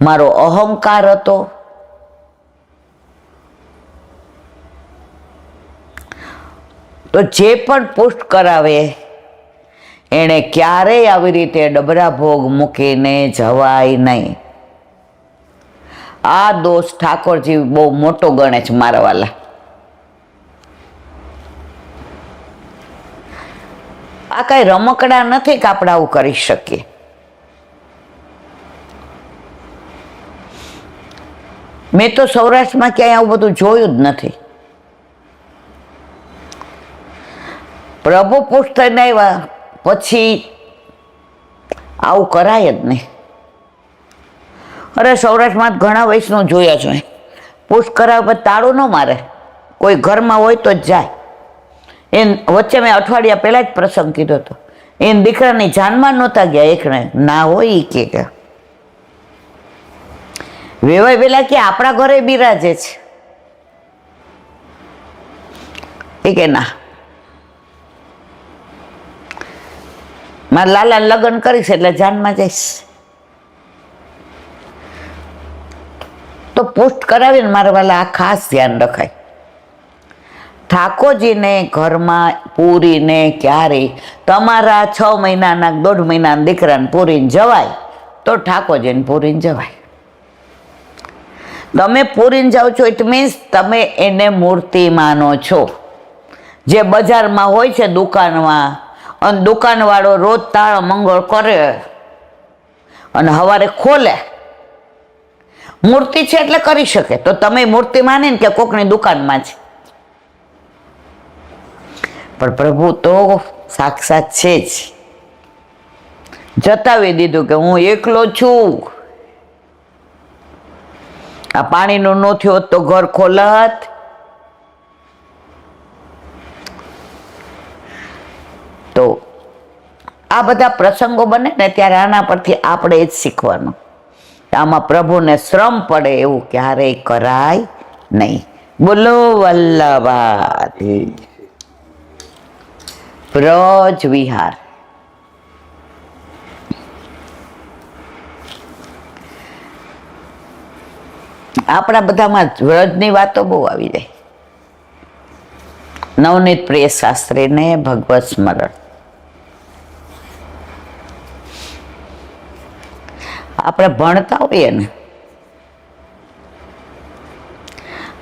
મારો અહંકાર હતો. તો જે પણ પુષ્ટ કરાવે એણે ક્યારેય આવી રીતે ડબરા ભોગ મૂકીને જવાય નહીં. આ દોષ ઠાકોરજી બહુ મોટો ગણે છે મારા વાલા. આ કઈ રમકડા નથી કે આપણે આવું કરી શકીએ. મેં તો સૌરાષ્ટ્રમાં ક્યાંય આવું બધું જોયું જ નથી. પ્રભુ પુષ્ટ થઈને આવ્યા પછી આવું કરાય જ નહીં. અરે સૌરાષ્ટ્રમાં ઘણા વૈષ્ણવ જોયા છે, પુષ્ટ કરાવે પછી તાળું ન મારે, કોઈ ઘરમાં હોય તો જ જાય. એ વચ્ચે મેં અઠવાડિયા પહેલા જ પ્રસંગ કીધો હતો, એને દીકરાની જાનમાં નહોતા ગયા, એકને ના હોય એ કે વેવાય વેલા કે આપણા ઘરે બિરાજે છે, એ કે ના મારા લાલા લગ્ન કરીશ એટલે જાનમાં જઈશ. તો પુષ્ટ કરાવીને મારા વાલા આ ખાસ ધ્યાન રખાય. ઠાકોરજીને ઘરમાં પૂરીને ક્યારેય તમારા 6 મહિનાના 1.5 મહિનાના દીકરાને પૂરીને જવાય તો ઠાકોરજીને પૂરીને જવાય. તમે પૂરીને જાઓ છો ઇટ મીન્સ તમે એને મૂર્તિ માનો છો. જે બજારમાં હોય છે દુકાનમાં, અને દુકાનવાળો રોજ તાળ મંગળ કરે અને સવારે ખોલે, મૂર્તિ છે એટલે કરી શકે. તો તમે મૂર્તિ માની ને કે કોકની દુકાનમાં છે, પણ પ્રભુ તો સાક્ષાત છે જ. જતાવી દીધું કે હું એકલો છું. આ પાણીનું ન થયું તો ઘર ખોલત. તો આ બધા પ્રસંગો બને ને ત્યારે આના પરથી આપણે જ શીખવાનું. આમાં પ્રભુને શ્રમ પડે એવું ક્યારેય કરાય નહીં. બોલો વલ્લભાથી બ્રજ વિહાર. આપણા બધામાં વ્રજની વાતો બહુ આવી જાય. નવનીત પ્રિય શાસ્ત્રીને ભગવત સ્મરણ. આપણે ભણતા હોઈએ ને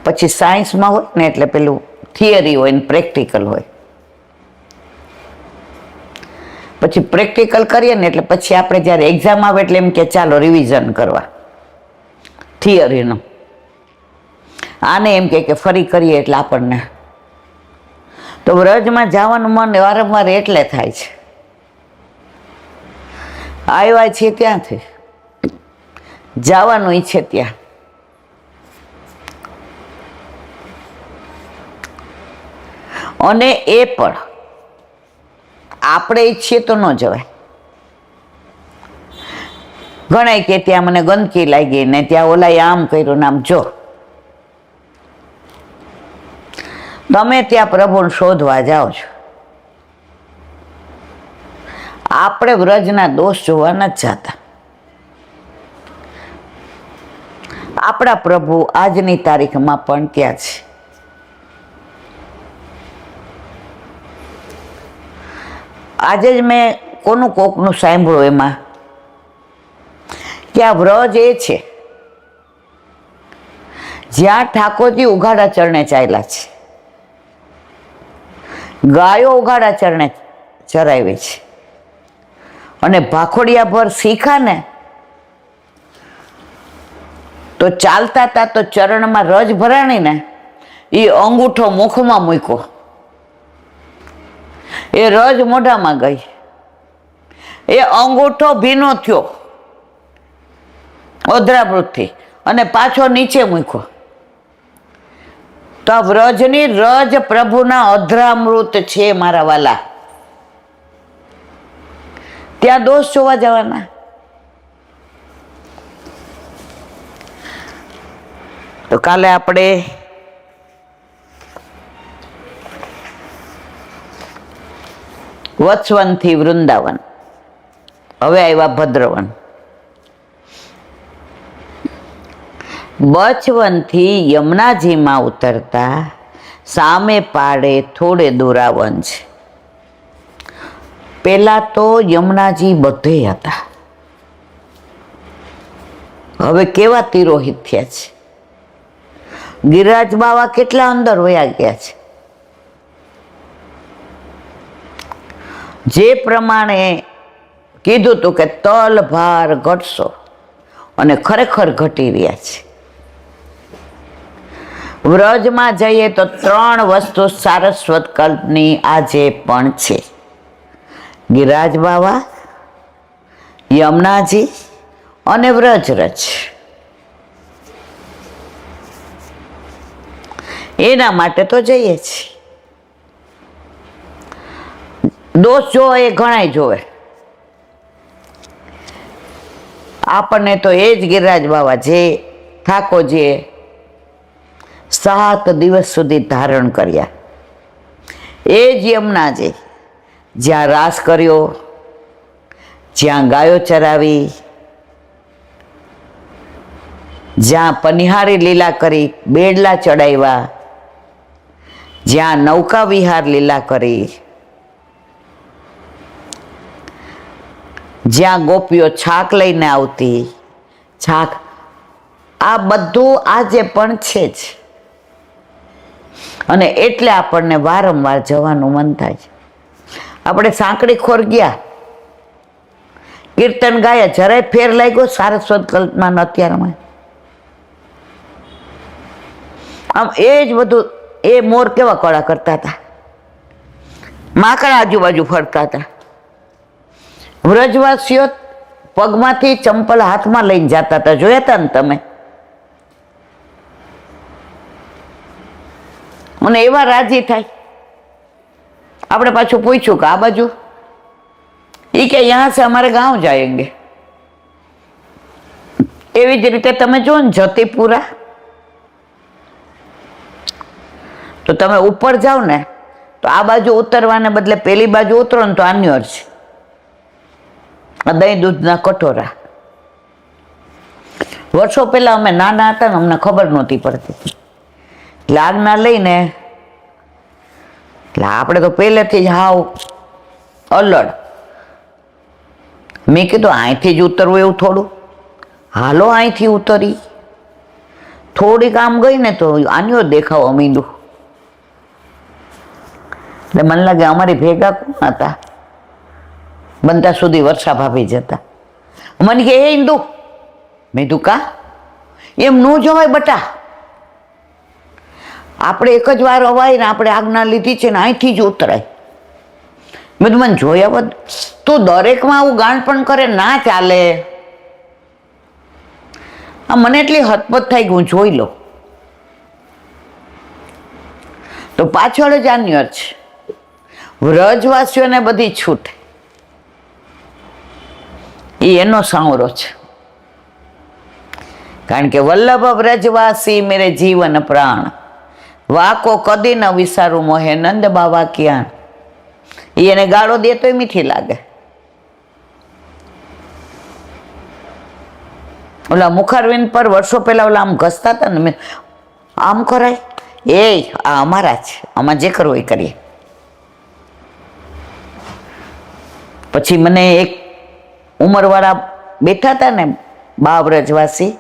પછી સાયન્સમાં હોય ને એટલે પેલું થિયરી હોય ને પ્રેક્ટિકલ હોય. પછી પ્રેક્ટિકલ કરીએ ને એટલે પછી આપણે જ્યારે એક્ઝામ આવે એટલે એમ કે ચાલો રિવિઝન કરવા થિયરીનું. આને એમ કે ફરી કરીએ એટલે આપણને તો વ્રજમાં જવાનું મન વારંવાર એટલે થાય છે. આવ્યા છીએ ત્યાંથી જવાનું ઈચ્છે ત્યાં. અને એ પણ આપણે ઈચ્છીએ તો ન જવાય. ઘણા કે ત્યાં મને ગંદકી લાગી ને ત્યાં ઓલાએ આમ કર્યું ને આમ. જો તમે ત્યાં પ્રભુને શોધવા જાઓ છો, આપણે વ્રજના દોષ જોવા નથી જતા. આપણા પ્રભુ આજની તારીખમાં પણ ત્યાં છે. આજે જ મેં કોકનું સાંભળ્યું એમાં કે આ વ્રજ એ છે જ્યાં ઠાકોરજી ઉઘાડા ચરણે ચાલ્યા છે, ગાયો ઉઘાડા ચરણે ચરાવી છે, અને ભાખોડિયા ભર શીખા ને તો ચાલતા હતા તો ચરણમાં રજ ભરાણી ને એ અંગૂઠો મુખમાં મૂક્યો, એ રજ મોઢામાં ગઈ, એ અંગૂઠો ભીનો થયો અધરામૃતથી અને પાછો નીચે મૂક્યો. તો આ વ્રજની રજ પ્રભુના અધરામૃત છે મારા વાલા. ત્યાં દોષ જોવા જવાના. તો કાલે આપણે વત્સવનથી વૃંદાવન, હવે આવ્યા ભદ્રવન. બચવનથી યમુનાજીમાં ઉતરતા સામે પાડે થોડે દોરાવન છે. પહેલા તો યમુનાજી બધે હતા, હવે કેવા તિરોહિત થયા છે. ગિરિરાજ બાવા કેટલા અંદર વયા ગયા છે. જે પ્રમાણે કીધું હતું કે તલ ભાર ઘટશો, અને ખરેખર ઘટી રહ્યા છે. વ્રજમાં જઈએ તો 3 વસ્તુ સારસ્વત કલ્પની આજે પણ છે. ગિરિરાજ બાવા, યમુનાજી અને વ્રજરજ. એના માટે તો જઈએ છીએ. દોષ જોવે એ ઘણાય જોવે, આપણને તો એ જ ગિરિરાજ બાવા જે ઠાકોરજીએ 7 દિવસ સુધી ધારણ કર્યા, એ જ યમુનાજી જ્યાં રાસ કર્યો, જ્યાં ગાયો ચરાવી, જ્યાં પનિહારી લીલા કરી, બેડલા ચડાવ્યા, જ્યાં નૌકા વિહાર લીલા કરી, જ્યાં ગોપીઓ છાક લઈને આવતી, છાક, આ બધું આજે પણ છે જ. અને એટલે આપણને વારંવાર જવાનું મન થાય છે. આપણે સાંકડી ખોર ગયા, કીર્તન ગાયા, જરાય ફેર લાગ્યો સારસ્વત કલ્પના અત્યારમાં. આમ એ જ બધું, એ મોર કેવા કળા કરતા હતા, માકડા આજુબાજુ ફરતા હતા. વ્રજવાસીઓ પગમાંથી ચંપલ હાથમાં લઈને જતા હતા, જોયા હતા ને તમે? અને એવા રાજી થાય. આપણે પાછું પૂછ્યું કે આ બાજુ, એ કે યહાં સે હમારે ગાંવ જાયેંગે. એવી જ રીતે તમે જો ને જતીપુરા, તો તમે ઉપર જાઓ ને તો આ બાજુ ઉતરવાને બદલે પેલી બાજુ ઉતરો ને તો આન્યોર છે. દહીં દૂધના કટોરા. વર્ષો પહેલા અમે નાના હતા ને, અમને ખબર નહોતી પડતી, એટલે આજ્ઞા લઈને, એટલે આપણે તો પહેલેથી જ હાવ અલડ. મેં કીધું અહીંથી જ ઉતરવું એવું થોડું, હાલો અહીંથી ઉતરી. થોડીક આમ ગઈ ને તો આન્યો દેખાવા માંડ્યું. એટલે મને લાગે અમારી ભેગા કોણ હતા, બનતા સુધી વર્ષા ભાભી જતા. મને કે એ ઈંદુ, મેં કીધું કા એમ ન જવાય બટા, આપણે એક જ વાર અવાય ને આપણે આજ્ઞા લીધી છે ને અહીંથી જ ઉતરાય. મેં તો મને જોયા બધ, તું દરેકમાં આવું ગાંડપણ કરે, ના ચાલે. આ મને એટલી હતપત થઈ ગયું, જોઈ લો. તો પાછળ જ આન્યર છે. વ્રજવાસીઓને બધી છૂટ, એ એનો સાવરો છે. કારણ કે વલ્લભ વ્રજવાસી મેરે જીવન પ્રાણ, વાકો કદી ન વિસારું મોહે નંદ બાવા ક્યાં. એને ગાળો દે તો મીઠી લાગે. ઓલા મુખારવિંદ પર વર્ષો પહેલા ઓલા આમ ઘસતા હતા ને, આમ કરાય, એ આ અમારા છે, આમાં જે કરવું એ કરીએ. પછી મને એક ઉંમરવાળા બેઠા હતા ને બા વ્રજવાસી,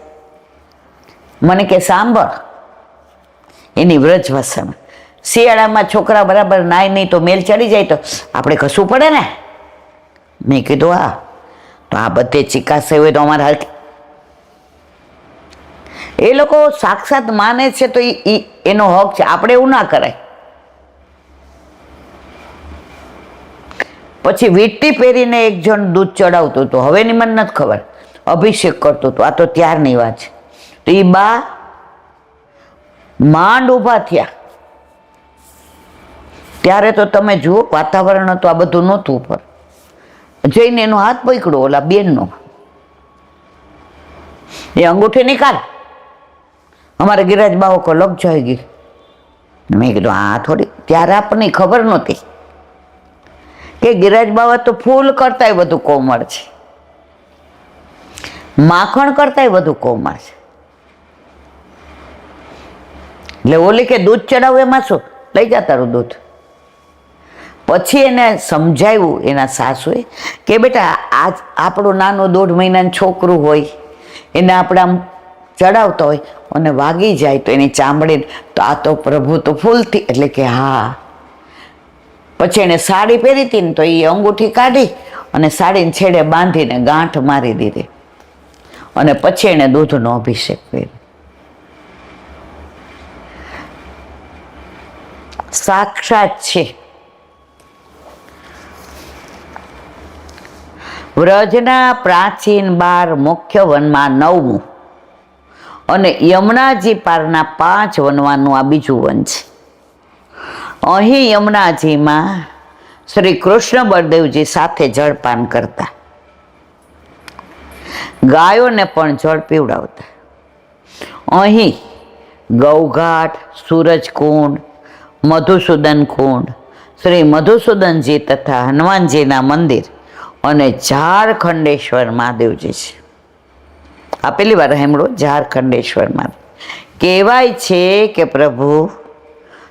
મને કે સાંભળ, એની વ્રજભાષામાં, શિયાળામાં છોકરા બરાબર નાય નહીં તો મેલ ચડી જાય તો આપણે ઘસવું પડે ને. મેં કીધું હા, તો આ બધે ચિકાસે હોય તો અમારા હાલ. એ લોકો સાક્ષાત માને છે તો એનો હક છે, આપણે એવું ના કરાય. પછી વીંટી પહેરીને એક જણ દૂધ ચડાવતું હતું, હવેની મને નથી ખબર, અભિષેક કરતું હતું, આ તો ત્યારની વાત છે. તો એ બા માંડ ઊભા થયા, ત્યારે તો તમે જુઓ વાતાવરણ હતું, આ બધું નહોતું ઉપર. જઈને એનો હાથ પકડો ઓલા બેનનો, એ અંગૂઠી નિકાલ, અમારે ગિરિરાજ બાવો કો લગ જાયગી. મેં કીધું હા થોડી, ત્યારે આપણને ખબર નહોતી કે ગિરિરાજ બાવા તો ફૂલ કરતાંય વધુ કોમળ છે, માખણ કરતાંય વધુ કોમળ છે. એટલે ઓલી કે દૂધ ચડાવું એમાં શું, લઈ જા તારું દૂધ. પછી એને સમજાવ્યું એના સાસુએ કે બેટા આજ આપણું નાનું 1.5 મહિનાનું છોકરું હોય એને આપણે આમ ચડાવતા હોય અને વાગી જાય તો એની ચામડી તો આ તો પ્રભુ તો ફૂલથી, એટલે કે હા. પછી એને સાડી પહેરી હતી ને તો એ અંગૂઠી કાઢી અને સાડીને છેડે બાંધીને ગાંઠ મારી દીધી અને પછી એને દૂધનો અભિષેક કર્યો. સાક્ષાત છે. વ્રજના પ્રાચીન 12 મુખ્ય વનમાં 9મું અને યમુનાજી પારના 5 વનવાનું આ બીજું વન છે. અહીં યમુનાજીમાં શ્રી કૃષ્ણ બળદેવજી સાથે જળપાન કરતા, ગાયોને પણ જળ પીવડાવતા. અહીં ગૌઘાટ, સૂરજકુંડ, મધુસૂદન કુંડ, શ્રી મધુસૂદનજી તથા હનુમાનજીના મંદિર અને ઝારખંડેશ્વર મહાદેવજી છે. આ પહેલી વાર સાંભળો, ઝારખંડેશ્વર મહાદેવ. કહેવાય છે કે પ્રભુ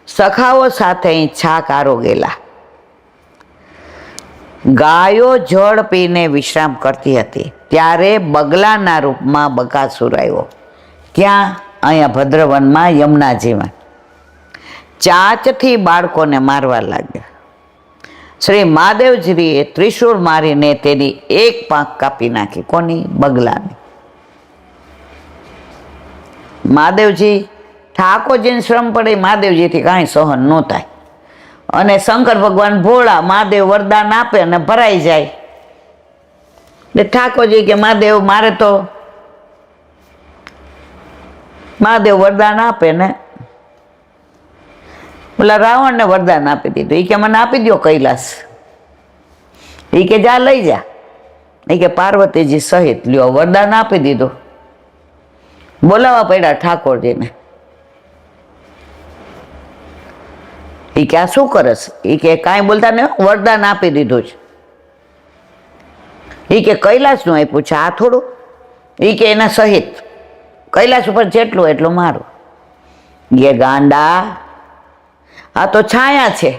સખાઓ સાથે અહીં છાક આરોગેલા. ગાયો જળ પીને વિશ્રામ કરતી હતી ત્યારે બગલાના રૂપમાં બકાસુર આવ્યો. ક્યાં? અહીંયા ભદ્રવનમાં, યમુનાજીમાં. ચાંચથી બાળકોને મારવા લાગ્યા. શ્રી મહાદેવજીએ ત્રિશૂળ મારીને તેની એક પાંખ કાપી નાખી. કોની? બગલાની. મહાદેવજી, ઠાકોરજીને શ્રમ પડે, મહાદેવજીથી કાંઈ સહન ન થાય. અને શંકર ભગવાન ભોળા, મહાદેવ વરદાન આપે અને ભરાઈ જાય. એટલે ઠાકોરજી કે મહાદેવ મારે તો, મહાદેવ વરદાન આપે ને પેલા રાવણને વરદાન આપી દીધું. એ કે મને આપી દો કૈલાસ. એ કે જા લઈ જા. એ કે પાર્વતીજી સહિત લ્યો, વરદાન આપી દીધું. બોલાવા પડ્યા ઠાકોરજીને. એ કે આ શું કરસ? એ કે કાંઈ બોલતા ને, વરદાન આપી દીધું છે. એ કે કૈલાસનું આપ્યું છે, આ થોડું? એ કે એના સહિત કૈલાસ ઉપર જેટલું એટલું મારું. એ ગાંડા, આ તો છાયા છે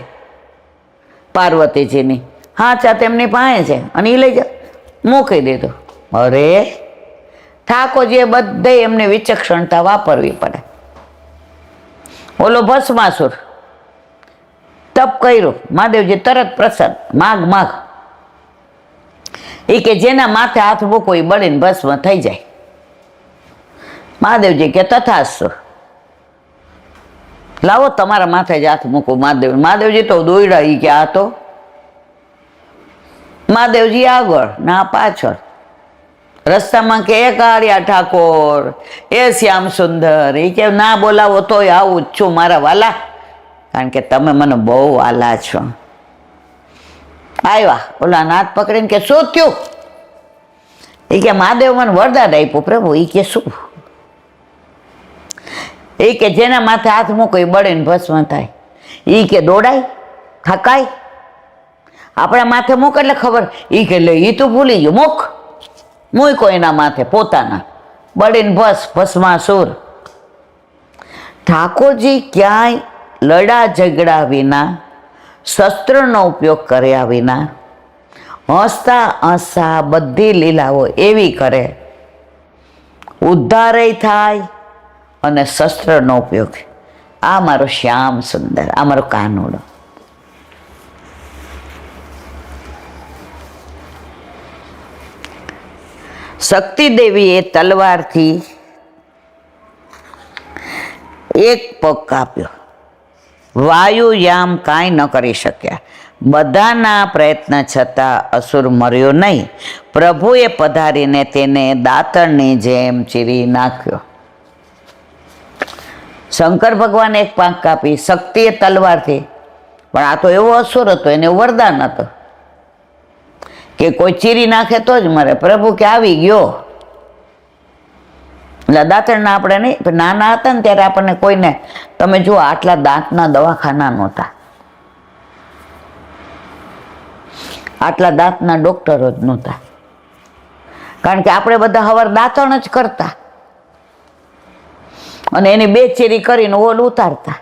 પાર્વતીજીની. હા ચા તેમની પાસે છે અને એ લઈ જા, મૂકી દીધું. અરે ઠાકોરજીએ બધે એમને વિચક્ષણતા વાપરવી પડે. ઓલો ભસ્માસુર તપ કર્યું, મહાદેવજી તરત પ્રસન્ન, માગ માગ. એ કે જેના માથે હાથ મૂકો એ બળીને ભસ્મ થઈ જાય. મહાદેવજી કે તથાસ્તુ, લાવો તમારા માથે જ હાથ મૂકો. મહાદેવજી તો દોયડા. એ કે આ તો મહાદેવજી આગળ ના પાછળ. રસ્તામાં કે એ કાળિયા ઠાકોર, એ શ્યામ સુંદર. એ કે ના બોલાવો તોય આવું જ છું મારા વાલા, કારણ કે તમે મને બહુ વાલા છો. આવ્યા, ઓલા હાથ પકડીને કે શું થયું? એ કે મહાદેવ મને વરદાન આપ્યું પ્રભુ. એ કે શું? એ કે જેના માથે હાથ મૂકો એ બળીને ભસ્મ થાય. એ કે દોડાય, થકાય? આપણા માથે મૂક એટલે ખબર. એ કે લે, એ તો ભૂલી ગયો, મૂકો એના માથે પોતાના, બળીને ભસ્માસુર. ઠાકોરજી ક્યાંય લડા ઝઘડા વિના, શસ્ત્રનો ઉપયોગ કર્યા વિના, હસતા હસતા બધી લીલાઓ એવી કરે, ઉદ્ધારે થાય અને શસ્ત્રનો ઉપયોગ. આ મારો શ્યામ સુંદર, આ મારો કાનુડો. શક્તિ દેવીએ તલવારથી એક પગ કાપ્યો. વાયુયામ કાંઈ ન કરી શક્યા. બધાના પ્રયત્ન છતાં અસુર મર્યો નહીં. પ્રભુએ પધારીને તેને દાતણની જેમ ચીરી નાખ્યો. શંકર ભગવાને એક પાંખ કાપી, શક્તિએ તલવારથી. પણ આ તો એવો અસુર હતો, એને વરદાન હતો કે કોઈ ચીરી નાખે તો જ મરે. પ્રભુ કે આવી ગયો. એટલે દાંતણના આપણે નહીં, નાના હતા ને ત્યારે આપણને કોઈને, તમે જુઓ આટલા દાંતના દવાખાના નહોતા, આટલા દાંતના ડોક્ટરો જ નહોતા, કારણ કે આપણે બધા હવાર દાંતણ જ કરતા અને એની બે ચીરી કરીને ઓલ ઉતારતા.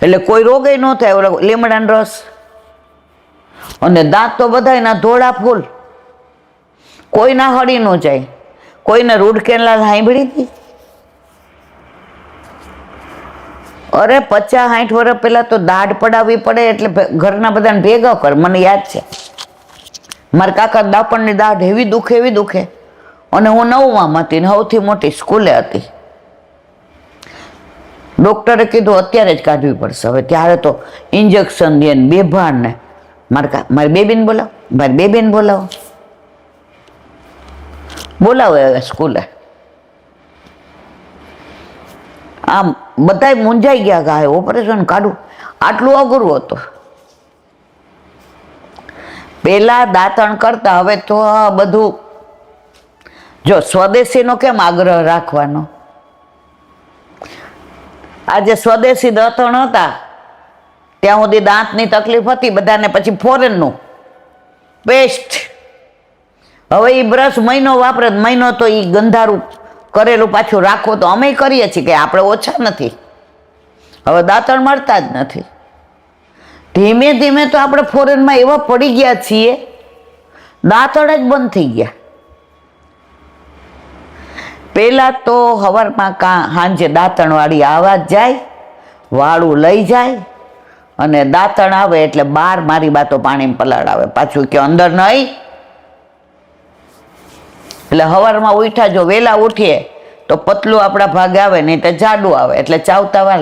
એટલે કોઈ રોગે ન થાય. ઓલો લીમડાનો રસ, અને દાંત તો બધાયના ધોળા ફૂલ, કોઈના હળી ન જાય. કોઈને રૂડ કેનાલ સાંભળી હતી? અરે 50-60 વર્ષ પહેલા તો દાઢ પડાવવી પડે એટલે ઘરના બધાને ભેગા કર. મને યાદ છે, મારા કાકા દાપણની દાઢ એવી દુખે, અને હું 9માં હતી ને સૌથી મોટી સ્કૂલે હતી. ડૉક્ટરે કીધું અત્યારે જ કાઢવી પડશે. હવે ત્યારે તો ઇન્જેક્શન દે ને બેભાન ને. મારી બેબીને બોલાવો, હવે સ્કૂલે. આમ બધા મૂંઝાઈ ગયા કે આ ઓપરેશન કાઢવું આટલું અઘરું હતું. પેલા દાંતણ કરતા હવે તો બધું. જો સ્વદેશીનો કેમ આગ્રહ રાખવાનો? આજે સ્વદેશી દાંતણ હતા ત્યાં સુધી દાંતની તકલીફ હતી બધાને, પછી ફોરેનનું પેસ્ટ. હવે એ બ્રશ મહિનો વાપરે, મહિનો તો એ ગંધારું કરેલું પાછું રાખો. તો અમે કરીએ છીએ કે આપણે ઓછા નથી, હવે દાંતણ મળતા જ નથી. ધીમે ધીમે તો આપણે ફોરેનમાં એવા પડી ગયા છીએ, દાંતણ જ બંધ થઈ ગયા. પહેલાં તો સવારમાં સાંજે દાંતણવાળી આવા જ જાય, વાળું લઈ જાય, અને દાંતણ આવે એટલે બહાર મારી બાતો પાણીમાં પલાળાવે, પાછું કે અંદર નહીં. એટલે સવારમાં ઉઠ્યા, જો વહેલા ઉઠીએ તો પતલું આપણા ભાગે આવે, નહીં તો જાડું આવે, એટલે ચાવતા વાર.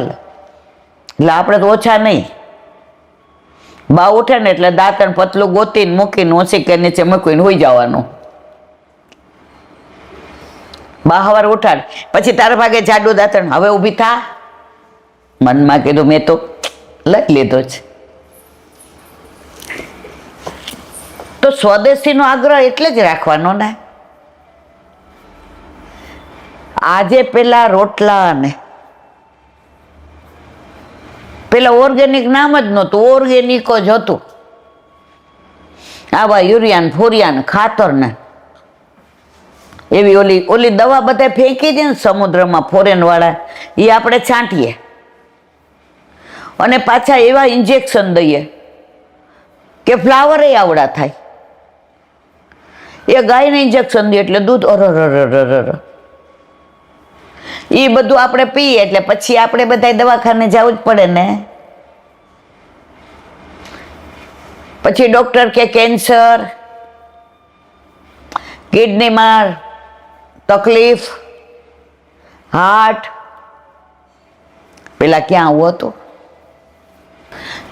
એટલે આપણે તો ઓછા નહીં. બા ઉઠે ને એટલે દાંતણ પતલું ગોતીને મૂકીને ઓછી કે નીચે મૂકીને હોઈ જવાનું. બા સવાર ઉઠાડ પછી તારા ભાગે જાડું દાંતણ, હવે ઊભી થા. મનમાં કીધું મેં તો લઈ લીધો છે. તો સ્વદેશીનો આગ્રહ એટલે જ રાખવાનો ને. આજે પેલા રોટલા ને પેલા ઓર્ગેનિક નામ જ નહોતું, ઓર્ગેનિક જ હતું. આવા યુરિયા ફોરિયા ખાતર ને એવી ઓલી દવા બધા ફેંકી દે ને સમુદ્રમાં ફોરેન વાળા, એ આપણે છાંટીએ અને પાછા એવા ઇન્જેક્શન દઈએ કે ફ્લાવર આવડા થાય. એ ગાયને ઇન્જેક્શન દે એટલે દૂધ એ બધું આપણે પીએ એટલે પછી આપણે બધા દવાખાને જવું જ પડે ને. પછી ડૉક્ટર કે કેન્સર, કિડનીમાં તકલીફ, હાર્ટ. પેલા ક્યાં આવું હતું?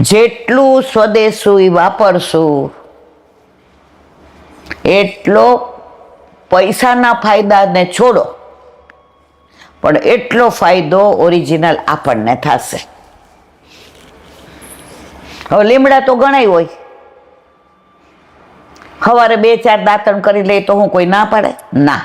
જેટલું સ્વદેશી વાપરશું એટલો પૈસાના ફાયદાને છોડો, પણ એટલો ફાયદો ઓરિજિનલ આપણને થશે. હવે લીમડા તો ગણાય હોય, સવારે 2-4 દાંતણ કરી લે તો હું કોઈ ના પાડે? ના.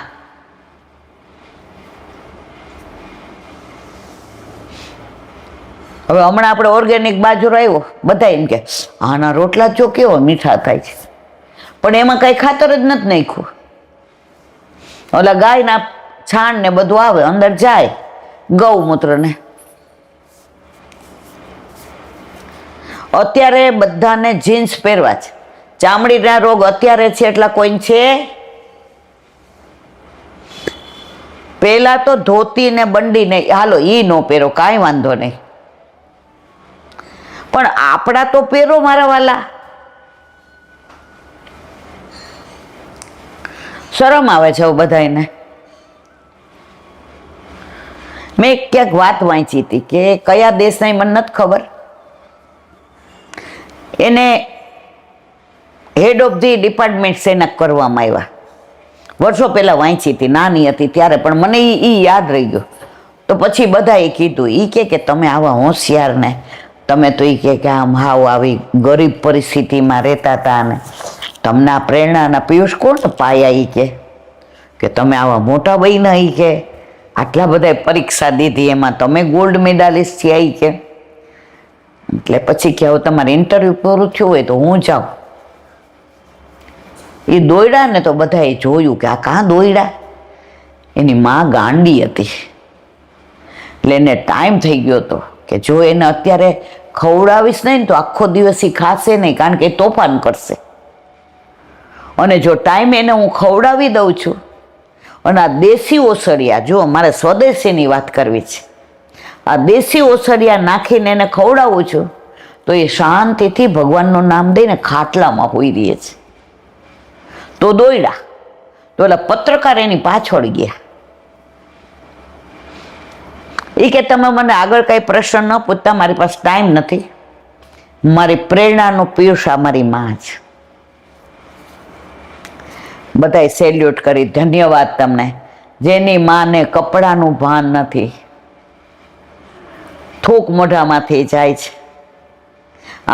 હવે હમણાં આપણે ઓર્ગેનિક બાજરો આવ્યો, બધા એમ કે આના રોટલા જો કેવો મીઠા થાય છે, પણ એમાં કઈ ખાતર જ નથી નાખ્યું. ઓલા ગાયના છાણ ને બધું આવે અંદર જાય, ગૌમૂત્ર ને. અત્યારે બધાને જીન્સ પહેરવા છે, ચામડીના રોગ અત્યારે છે એટલા કોઈ છે. પેલા તો ધોતી ને બંડી ને હાલો ઈ નો પહેરો, કાંઈ વાંધો નહીં, પણ આપણા તો પહેરો મારા વાલા. શરમ આવે છે બધાને. મેં ક્યાંક વાત વાંચી હતી કે કયા દેશની મને નથી ખબર, એને હેડ ઓફ ધી ડિપાર્ટમેન્ટ એના કરવામાં આવ્યા. વર્ષો પહેલા વાંચી હતી, નાની હતી ત્યારે, પણ મને એ યાદ રહી ગયું. તો પછી બધાએ કીધું, એ કે તમે આવા હોશિયાર ને તમે તો કે આમ હાવ આવી ગરીબ પરિસ્થિતિમાં રહેતા હતા ને તમને આ પ્રેરણાના પિયુષ કોણ પાયા? કે તમે આવા મોટા બન્યા, કે આટલા બધા પરીક્ષા દીધી એમાં તમે ગોલ્ડ મેડાલિસ્ટ થયા કે. એટલે પછી કે હવે તમારે ઇન્ટરવ્યુ પૂરું થયું હોય તો હું જાઉં. એ દોડ્યા ને તો બધાએ જોયું કે આ કાં દોડ્યા. એની માં ગાંડી હતી એટલે એને ટાઈમ થઈ ગયો હતો કે જો એને અત્યારે ખવડાવીશ નહીં તો આખો દિવસ એ ખાશે નહીં, કારણ કે એ તોફાન કરશે. અને જો ટાઈમ એને હું ખવડાવી દઉં છું, અને આ દેશી ઓસડિયા, જો મારે સ્વદેશીની વાત કરવી છે, આ દેશી ઓસડિયા નાખીને એને ખવડાવું છું તો એ શાંતિથી ભગવાનનું નામ દઈને ખાટલામાં હોઈ રહે છે. તો દોયડા તો ઓલા પત્રકાર એની પાછળ ગયા. એ કે તમે મને આગળ કઈ પ્રશ્ન ન પૂછતા, મારી પાસે ટાઈમ નથી. મારી પ્રેરણાનું પિયુષ આ મારી માં છે. બધાએ સેલ્યુટ કરી, ધન્યવાદ તમને. જેની માને કપડાનું ભાન નથી, થૂક મોઢામાંથી જાય છે,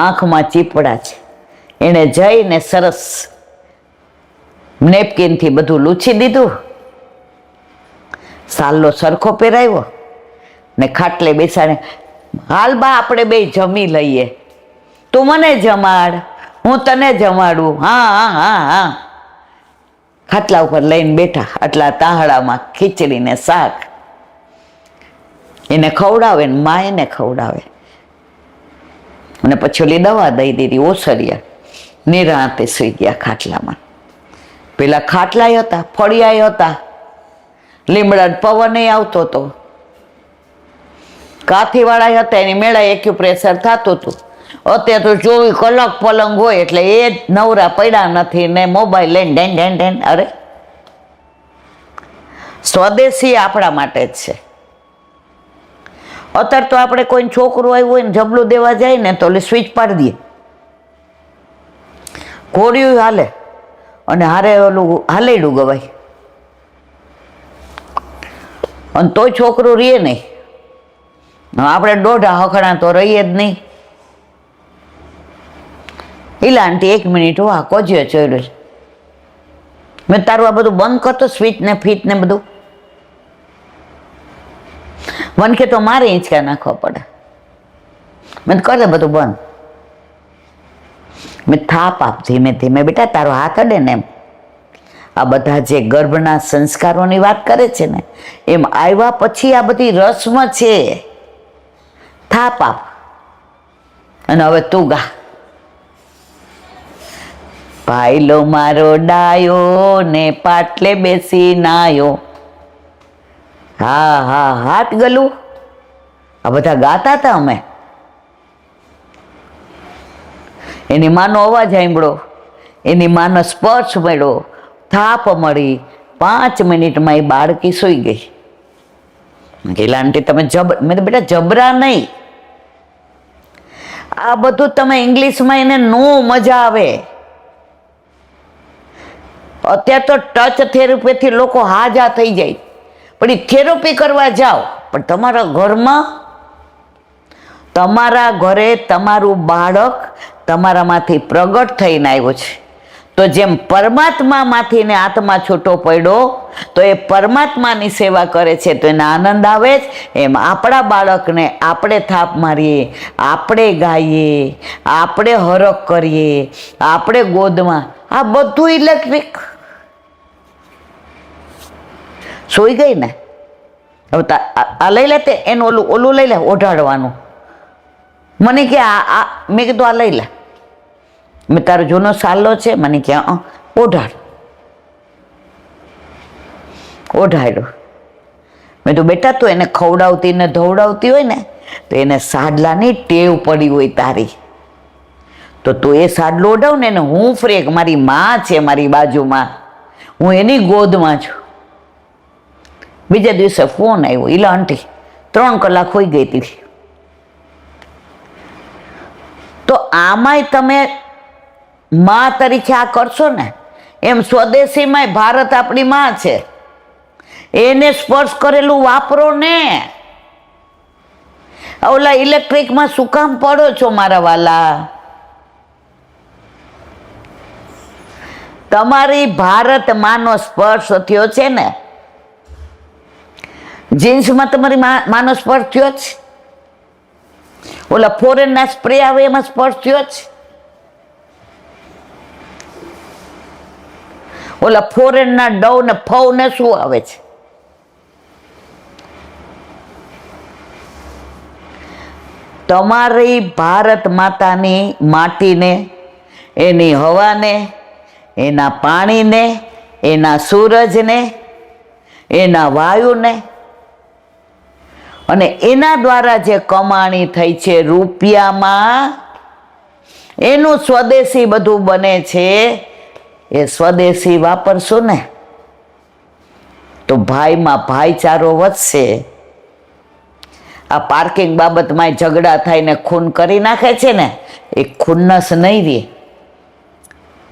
આંખમાં ચીપડા છે, એણે જઈને સરસ નેપકિનથી બધું લૂછી દીધું, સાલ્લો સરખો પહેરાવ્યો ને ખાટલે બેસાડે, હાલ બા આપણે બે જમી લઈએ, તું મને જમાડ, હું તને જમાડું. હા હા હા હા. ખાટલા ઉપર લઈને બેઠા, આટલા તાહડામાં ખીચડી ને શાક. એને ખવડાવે ને મા એને ખવડાવે. અને પછી ઓલી દવા દઈ દીધી ઓસરિયા. નિરાંતે સુઈ ગયા ખાટલામાં. પેલા ખાટલાય હતા, ફળિયાય હતા, લીમડા પવન આવતો હતો, કાથીવાળા હતા, એની મેળા એક્યુપ્રેશર થતું હતું. અત્યારે તો 24 કલાક પલંગ હોય એટલે એ જ નવરા પડ્યા નથી ને મોબાઈલ લઈને ડેન ડેન ડેન. અરે સ્વદેશી આપણા માટે જ છે. અત્યારે તો આપણે કોઈ છોકરું આવ્યું હોય ને જબલું દેવા જાય ને તો સ્વિચ પાડી દઈએ, ઘોડિયું હાલે અને હારે ઓલું હાલેડું ગવાય, અને તોય છોકરું રહીએ નહીં. આપણે દોઢા હખણા તો રહીએ જ નહીં. ઈલા આંટી 1 મિનિટ હો, આ કોજીઓ ચોર્યો છે. મેં તારું આ બધું બંધ કરતો, સ્વિચ ને ફીટ ને બધું. મન કે તો મારે હિંચકા નાખવા પડે. મેં કરી દે બધું બંધ. મેં થાપ આપ ધીમે ધીમે, બેટા તારો હાથ અડે ને એમ. આ બધા જે ગર્ભના સંસ્કારોની વાત કરે છે ને, એમ આવ્યા પછી આ બધી રસ્મ છે. થાપ આપ. અને હવે તું ગા. ભાઈલો મારો ડાયો ને પાટલે બેસી નાયો. હા હા હાથ ગલું. આ બધા ગાતા હતા અમે. એની માનો અવાજ સાંભળો, એની માનો સ્પર્શ મળ્યો, થાપ મળી. 5 મિનિટમાં એ બાળકી સૂઈ ગઈ. ગેલા આંટી તમે મેં બેટા જબરા નહીં, આ બધું તમે ઇંગ્લિશમાં એને નો મજા આવે. અત્યારે તો ટચ થેરપીથી લોકો હાજા થઈ જાય, પણ એ થેરપી કરવા જાઓ પણ તમારા ઘરમાં, તમારા ઘરે તમારું બાળક તમારામાંથી પ્રગટ થઈને આવ્યો છે. તો જેમ પરમાત્મામાંથી ને આત્મા છૂટો પડ્યો તો એ પરમાત્માની સેવા કરે છે તો એને આનંદ આવે જ. એમ આપણા બાળકને આપણે થાપ મારીએ, આપણે ગાઈએ, આપણે હરખ કરીએ, આપણે ગોદમાં, આ બધું ઇલેક્ટ્રિક. સૂઈ ગઈ ને, હવે આ લઈ લે, તે એનું ઓલું લઈ લે ઓઢાડવાનું. મને કે આ મેં કીધું આ લઈ લે. મેં તારો જૂનો સાલ્લો છે, મને કે ઓઢાડ. ઓઢાડ્યો. મેં તો બેટા તું એને ખવડાવતી ને ધવડાવતી હોય ને તો એને સાડલાની ટેવ પડી હોય તારી, તો તું એ સાડલો ઓઢાવ ને. હું ફ્રેક, મારી માં છે મારી બાજુમાં, હું એની ગોદમાં છું. બીજા દિવસે ફોન આવ્યો, ઈલા આંટી 3 કલાક હોઈ ગઈ હતી. તો આમાંય તમે માં તરીકે આ કરશો ને, એમ સ્વદેશીમાંય ભારત આપણી માં છે, એને સ્પર્શ કરેલું વાપરો ને. ઓલા ઇલેક્ટ્રિકમાં શું કામ પડો છો મારા વાલા? તમારી ભારત માનો સ્પર્શ થયો છે ને, જીન્સમાં તમારી માનો સ્પર્શ થયો છે, ઓલા ફોરેનના સ્પ્રે આવે એમાં સ્પર્શ થયો છે, ઓલા ફોરેનના ડવ ને ફવ ને શું આવે છે, તમારી ભારત માતાની માટીને, એની હવાને, એના પાણીને, એના સૂરજને, એના વાયુને અને એના દ્વારા જે કમાણી થઈ છે રૂપિયામાં, એનું સ્વદેશી બધું બને છે. એ સ્વદેશી વાપરશું ને તો ભાઈમાં ભાઈચારો વધશે. આ પાર્કિંગ બાબતમાં ઝઘડા થઈને ખૂન કરી નાખે છે ને, એ ખુન્નસ નહીં રહે.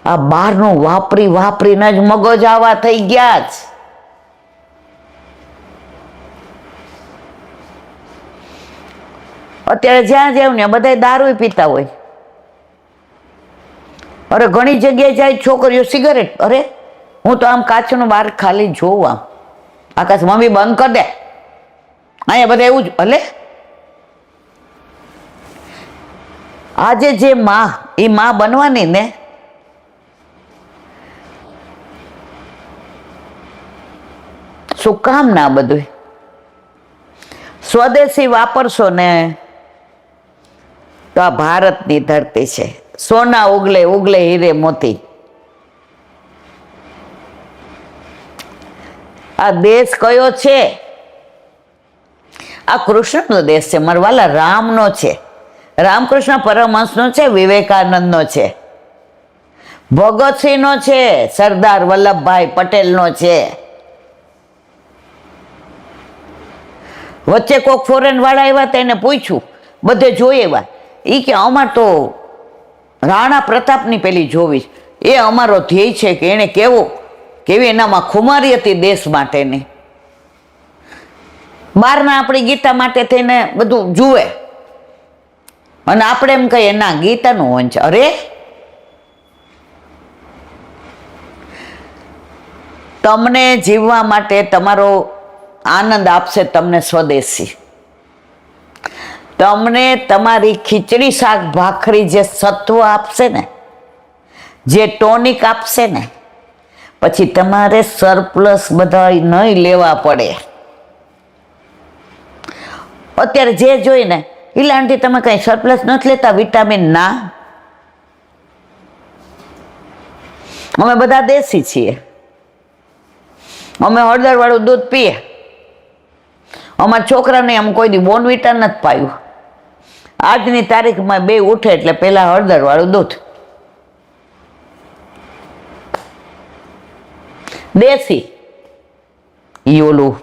આ બહારનું વાપરી વાપરીને જ મગજ આવા થઈ ગયા જ. અત્યારે જ્યાં જાવ ને બધા દારૂ પીતા હોય. અરે ઘણી જગ્યાએ જાય છોકરીઓ સિગરેટ. અરે હું તો આમ કાચનો બહાર ખાલી જોઉં, આમ આકાશ મમ્મી બંધ કર દે, અહીંયા બધા એવું જ. ભલે આજે જે માં, એ માં બનવાની ને, શું કામ ના બધું સ્વદેશી વાપરશો ને તો આ ભારતની ધરતી છે. સોના ઉગલે ઉગલે હીરે મોતી. આ દેશ કયો છે? આ કૃષ્ણનો દેશ છે, મારવાલા રામનો છે, રામકૃષ્ણ પરમહંસનો છે, વિવેકાનંદનો છે, ભગતસિંહનો છે, સરદાર વલ્લભભાઈ પટેલનો છે. વચ્ચે કોઈક ફોરેન વાળા આવ્યા હતા, એને પૂછ્યું, બધે જોઈ એવા, એ કે અમાર તો રાણા પ્રતાપની પેલી જોવી, એ અમારો ધ્યેય છે કે એને કેવી એનામાં ખુમારી હતી દેશ માટેની. બહારના આપણી ગીતા માટે થઈને બધું જુએ અને આપણે એમ કહીએ ના ગીતાનું વંચ. અરે તમને જીવવા માટે તમારો આનંદ આપશે તમને સ્વદેશી. તમને તમારી ખીચડી શાક ભાખરી જે સત્વ આપશે ને, જે ટોનિક આપશે ને, પછી તમારે સરપ્લસ બધા નહીં લેવા પડે. અત્યારે જે જોઈને ઈલાનથી તમે કઈ સરપ્લસ નથી લેતા વિટામિન. ના, અમે બધા દેશી છીએ. અમે હળદર વાળું દૂધ પીએ. અમારા છોકરાને આમ કોઈ દી બોર્નવિટા નથી પાયું. આજની તારીખમાં 2 ઉઠે એટલે પેલા હળદર વાળું દૂધ. દેશી. ઈ ઓલું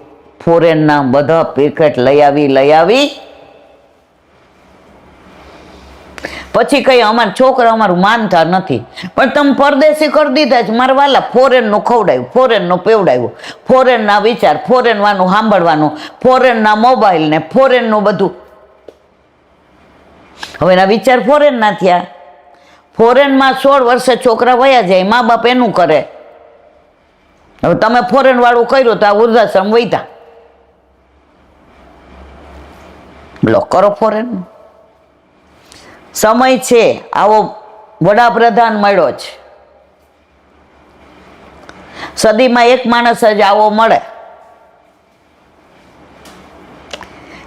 ફોરેનના બધા પેકેટ લઈ આવી પછી કઈ અમારા છોકરા અમારું માનતા નથી. પણ તમે પરદેશી કરી દીધા છે મારા વાલા. ફોરેનનું ખવડાવ્યું, ફોરેનનું પીવડાવ્યું, ફોરેનના વિચાર, ફોરેનવાનું સાંભળવાનું, ફોરેનના મોબાઈલ ને ફોરેનનું બધું. હવે એના વિચાર ફોરેનના થયા. ફોરેનમાં 16 વર્ષે છોકરા વયા જાય, મા બાપ એનું કરે. હવે તમે ફોરેન વાળું કર્યું તો આ વૃદ્ધાશ્રમ વૈતા લો કરો ફોરેન. સમય છે, આવો વડાપ્રધાન મળ્યો છે. સદીમાં એક માણસ જ આવો મળે.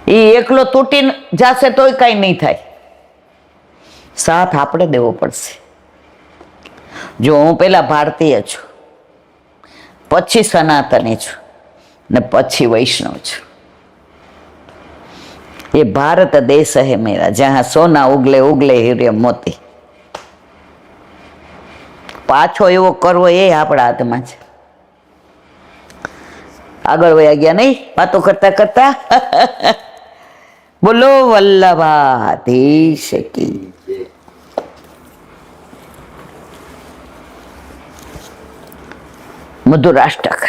એ એકલો તૂટી જશે તોય કઈ નહીં થાય. સાથ આપણે દેવો પડશે. જો હું પેલા ભારતીય છું, પછી સનાતની છું ને પછી વૈષ્ણવ છું. ये भारत देश है मेरा, जहां सोना उगले उगले हीरे मोती. पाछो एवो करवो ए आपણા હાથમાં છે. આગળ વયા ગયા નહીં વાતો કરતા કરતા. બોલો વલ્લભાધીશ કી. મધુરાષ્ટક.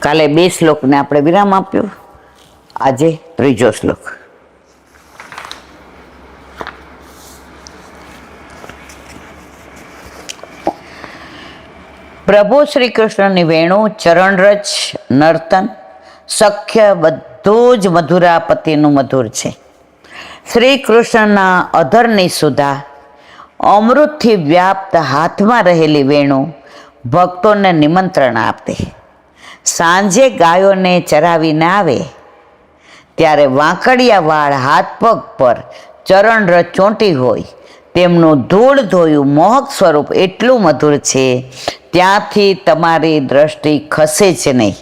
કાલે 2 શ્લોકને આપણે વિરામ આપ્યો, આજે 3જો શ્લોક. પ્રભુ શ્રી કૃષ્ણની વેણુ, ચરણરજ, નર્તન, સખ્ય બધું જ મધુરાપતિનું મધુર છે. શ્રી કૃષ્ણના અધરની સુધા અમૃતથી વ્યાપ્ત હાથમાં રહેલી વેણુ ભક્તોને નિમંત્રણ આપતી. સાંજે ગાયોને ચરાવીને આવે ત્યારે વાંકડિયા વાળ હાથ પગ પર ચરણ રજ ચોંટી હોય તેમનું ધૂળ ધોયું મોહક સ્વરૂપ એટલું મધુર છે, ત્યાંથી તમારી દ્રષ્ટિ ખસે જ નહીં,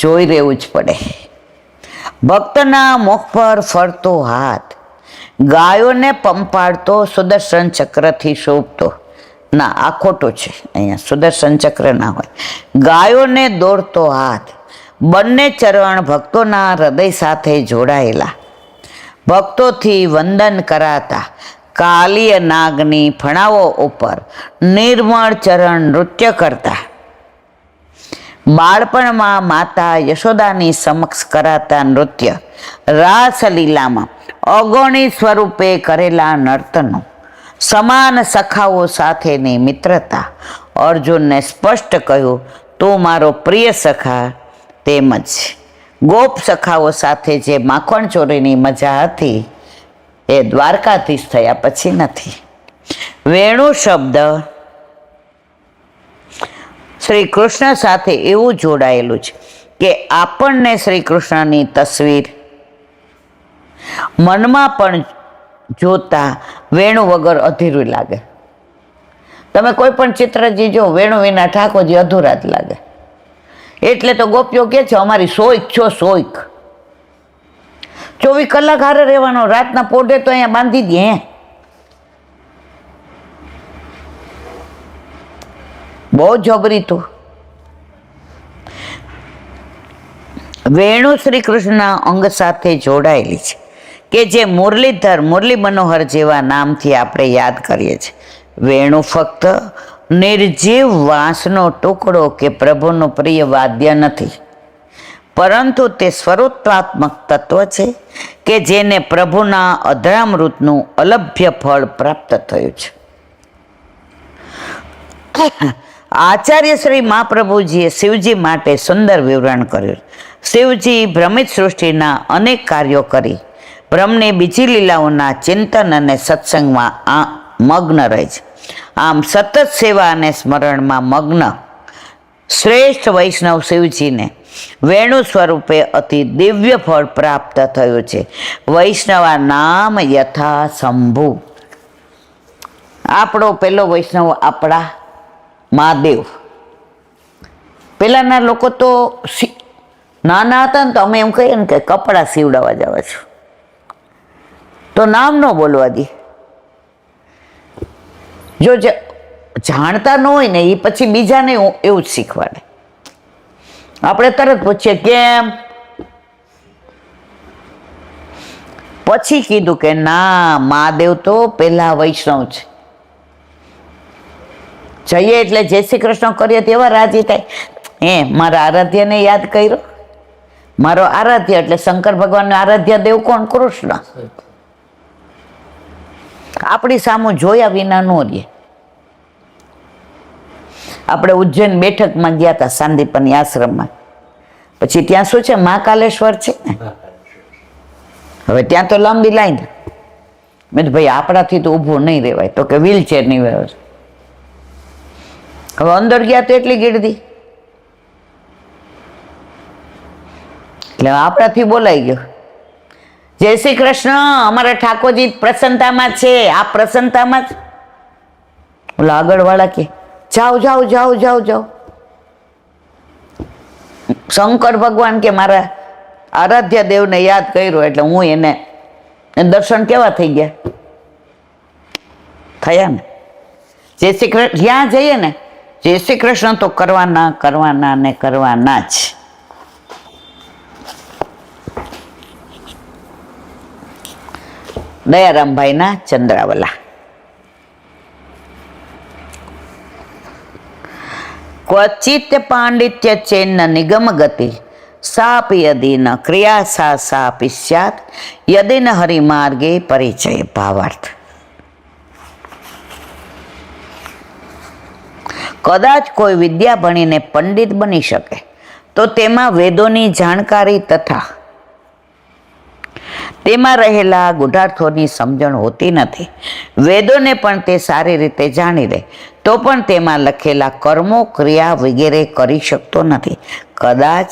જોઈ રહેવું જ પડે. ભક્તના મુખ પર ફરતો હાથ, ગાયોને પંપાડતો સુદર્શન ચક્રથી શોભતો, ના આ ખોટું છે, અહીંયા સુદર્શન ચક્ર ના હોય. ગાયોને દોડતો હાથ, બંને ચરણ ભક્તોના હૃદય સાથે જોડાયેલા, ભક્તોથી વંદન કરાતા કાલીય નાગની ફણાઓ ઉપર નિર્મળ ચરણ નૃત્ય કરતા, બાળપણમાં માતા યશોદાની સમક્ષ કરાતા નૃત્ય, રાસલીલામાં અગણિત સ્વરૂપે કરેલા નર્તનો, સમાન સખાઓ સાથેની મિત્રતા, અર્જુનને સ્પષ્ટ કહ્યું તું મારો પ્રિય સખા, તેમજ ગોપ સખાઓ સાથે જે માખણ ચોરીની મજા હતી એ દ્વારકાધીશ થયા પછી નથી. વેણુ શબ્દ શ્રી કૃષ્ણ સાથે એવું જોડાયેલું છે કે આપણને શ્રી કૃષ્ણની તસવીર મનમાં પણ જોતા વેણુ વગર અધૂરું લાગે. તમે કોઈ પણ ચિત્રજી જો વેણુ વિના ઠાકોરજી અધૂરા જ લાગે. એટલે તો ગોપીઓ કે છે અમારી સોઈક છો સોઈક. 24 કલાક હારે રહેવાનો, રાતના પોઢે તો અહીંયા બાંધી દે. બહુ જબરી. તો વેણુ શ્રી કૃષ્ણના અંગ સાથે જોડાયેલી છે કે જે મુરલીધર, મુરલી મનોહર જેવા નામથી આપણે યાદ કરીએ છીએ. વેણુ ફક્ત નિર્જીવ વાંસનો ટુકડો કે પ્રભુનું પ્રિય વાદ્ય નથી, પરંતુ તે સ્વરૂપાત્મક તત્વ છે કે જેને પ્રભુના અધરામૃતનું અલભ્ય ફળ પ્રાપ્ત થયું છે. આચાર્ય શ્રી મહાપ્રભુજીએ શિવજી માટે સુંદર વિવરણ કર્યું. શિવજી ભ્રમિત સૃષ્ટિના અનેક કાર્યો કરી બ્રહ્મની બીજી લીલાઓના ચિંતન અને સત્સંગમાં મગ્ન રહે છે. આમ સતત સેવા અને સ્મરણમાં મગ્ન શ્રેષ્ઠ વૈષ્ણવ શિવજીને વેણુ સ્વરૂપે અતિ દિવ્ય ફળ પ્રાપ્ત થયું છે. વૈષ્ણવા નામ યથા શંભુ. આપણો પેલો વૈષ્ણવ આપણા મહાદેવ. પેલાના લોકો તો નાના હતા ને તો અમે એમ કહીએ ને કે કપડાં સીવડાવવા જવા છો, તો નામ ન બોલવા દે. જો જાણતા ન હોય ને એ પછી બીજાને એવું જ શીખવાડે. આપણે તરત પૂછીએ કેમ, પછી કીધું કે ના મહાદેવ તો પેલા વૈષ્ણવ છે. જઈએ એટલે જય શ્રી કૃષ્ણ કરીએ તેવા રાજી થાય. મારા આરાધ્યને યાદ કર્યો. મારો આરાધ્ય એટલે શંકર ભગવાનનો આરાધ્ય દેવ કોણ? કૃષ્ણ. આપણી સામું જોયા વિના નો રહે. આપણે ઉજ્જૈન બેઠકમાં ગયા હતા સાંદીપની આશ્રમમાં. પછી ત્યાં શું છે, મહાકાલેશ્વર છે ને. હવે ત્યાં તો લાંબી લાઈન. મેં તો ભાઈ આપણાથી તો ઊભું નહીં રહેવાય, તો કે વ્હીલચેરની વ્યવસ્થા. હવે અંદર ગયા તો એટલી ગીરદી, એટલે આપણાથી બોલાઈ ગયો જય શ્રી કૃષ્ણ, અમારા ઠાકોરજી પ્રસન્નતામાં છે. આ પ્રસન્નતામાં જ ઓલા આગળવાળા કે જાઓ જાઓ જાઓ જાઓ જાઓ. શંકર ભગવાન કે મારા આરાધ્ય દેવને યાદ કર્યો એટલે હું એને દર્શન કેવા થઈ ગયા? થયા ને. જય શ્રી કૃષ્ણ જ્યાં જઈએ ને જય શ્રી કૃષ્ણ તો કરવાના કરવાના ને કરવાના જ. દયારામભાઈના ચંદ્રાવલા. ક્વચિત પાંડિત્ય ચેન્ન નિગમ ગતિ સાપી યદિ ન ક્રિયા સા સાપી સ્યાત યદિ ન હરિમાર્ગે પરિચય. ભાવાર્થ. કદાચ કોઈ વિદ્યા ભણીને પંડિત બની શકે તો તેમાં વેદોની જાણકારી તથા તેમાં રહેલા ગુઢાર્થોની સમજણ હોતી નથી. વેદોને પણ તે સારી રીતે જાણી લે તો પણ તેમાં લખેલા કર્મો ક્રિયા વગેરે કરી શકતો નથી. કદાચ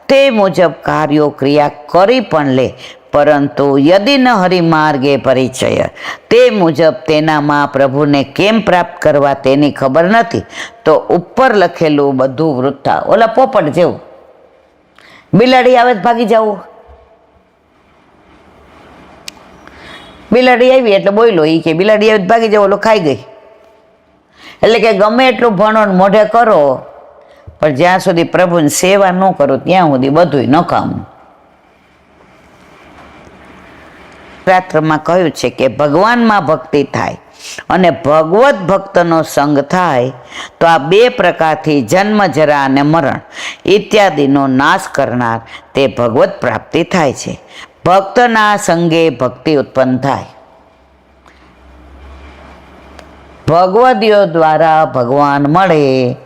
તે મુજબ કાર્યો ક્રિયા કરી પણ લે, પરંતુ યદિ ન હરિમાર્ગે પરિચય, તે મુજબ તેનામાં પ્રભુને કેમ પ્રાપ્ત કરવા તેની ખબર નથી, તો ઉપર લખેલું બધું વૃથા. ઓલા પોપટ જેવું, બિલાડી આવે જ ભાગી જવું. બિલાડી આવી એટલે બોલ્યો, એ કે બિલાડી આવી ભાગી જાવ, ઓલો ખાઈ ગઈ. એટલે કે ગમે એટલું ભણો ને મોઢે કરો, પણ જ્યાં સુધી પ્રભુની સેવા ન કરો ત્યાં સુધી બધું નકામું. શાસ્ત્રમાં કહ્યું છે કે ભગવાનમાં ભક્તિ થાય અને ભગવત ભક્તનો સંગ થાય તો આ બે પ્રકારથી જન્મ, જરા અને મરણ ઇત્યાદિનો નાશ કરનાર તે ભગવત પ્રાપ્તિ થાય છે. ભક્તના સંગે ભક્તિ ઉત્પન્ન થાય. ભગવદીઓ દ્વારા ભગવાન મળે,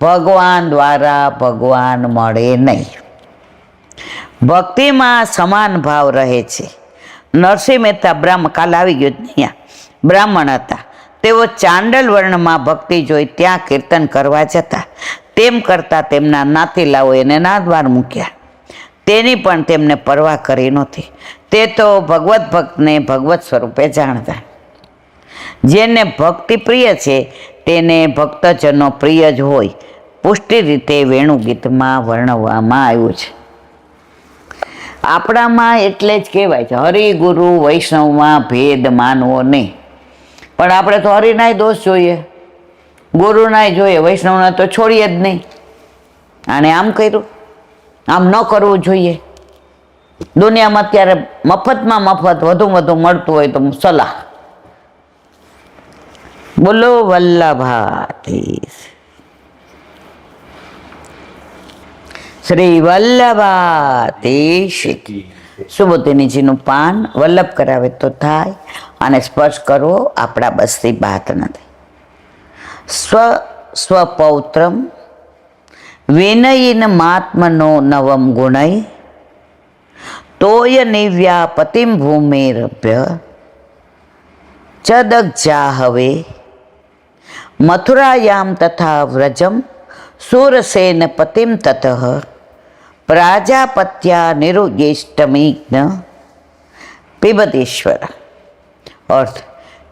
ભગવાન દ્વારા ભગવાન મળે નહીં. ભક્તિમાં સમાન ભાવ રહે છે. નરસિંહ મહેતા બ્રાહ્મણ, કાલ આવી ગયો અહીંયા, બ્રાહ્મણ હતા. તેઓ ચાંડલ વર્ણમાં ભક્તિ જોઈ ત્યાં કીર્તન કરવા જતા. તેમ કરતાં તેમના નાતીલાઓ એને નાદવાર મૂક્યા. તેની પણ તેમને પરવા કરી નહોતી. તે તો ભગવત ભક્તને ભગવત સ્વરૂપે જાણતા. જેને ભક્તિ પ્રિય છે તેને ભક્તજનો પ્રિય જ હોય, પુષ્ટિ રીતે વેણુ ગીતમાં વર્ણવવામાં આવ્યું છે. આપણામાં એટલે જ કહેવાય છે હરિ ગુરુ વૈષ્ણવમાં ભેદ માનવો નહીં. પણ આપણે તો હરિનાય દોષ જોઈએ, ગુરુનાય જોઈએ, વૈષ્ણવના તો છોડીએ જ નહીં. આને આમ કર્યું, આમ ન કરવું જોઈએ. દુનિયામાં અત્યારે મફતમાં મફત વધુ મળતું હોય તો સલાહ. બોલો વલ્લભાધીશ. શ્રી વલ્લભાધીશ. સુબોધિનીજીનું પાન વલ્લભ કરાવે તો થાય, અને સ્પર્શ કરવો આપણા બસથી બાત નથી. સ્વપૌત્રમ વિનયીન મહાત્મનો નવમ ગુણૈ તોય નિવ્યા પતિમ ભૂમિરભ્ય ચદગ્જા હવે મથુરાયામ તથા વ્રજમ સુરસેન પતિમ તતઃ પ્રાજાપત્યા નિરુજેષ્ટમિગ્ન પિબદેશ્વર. અર્થ: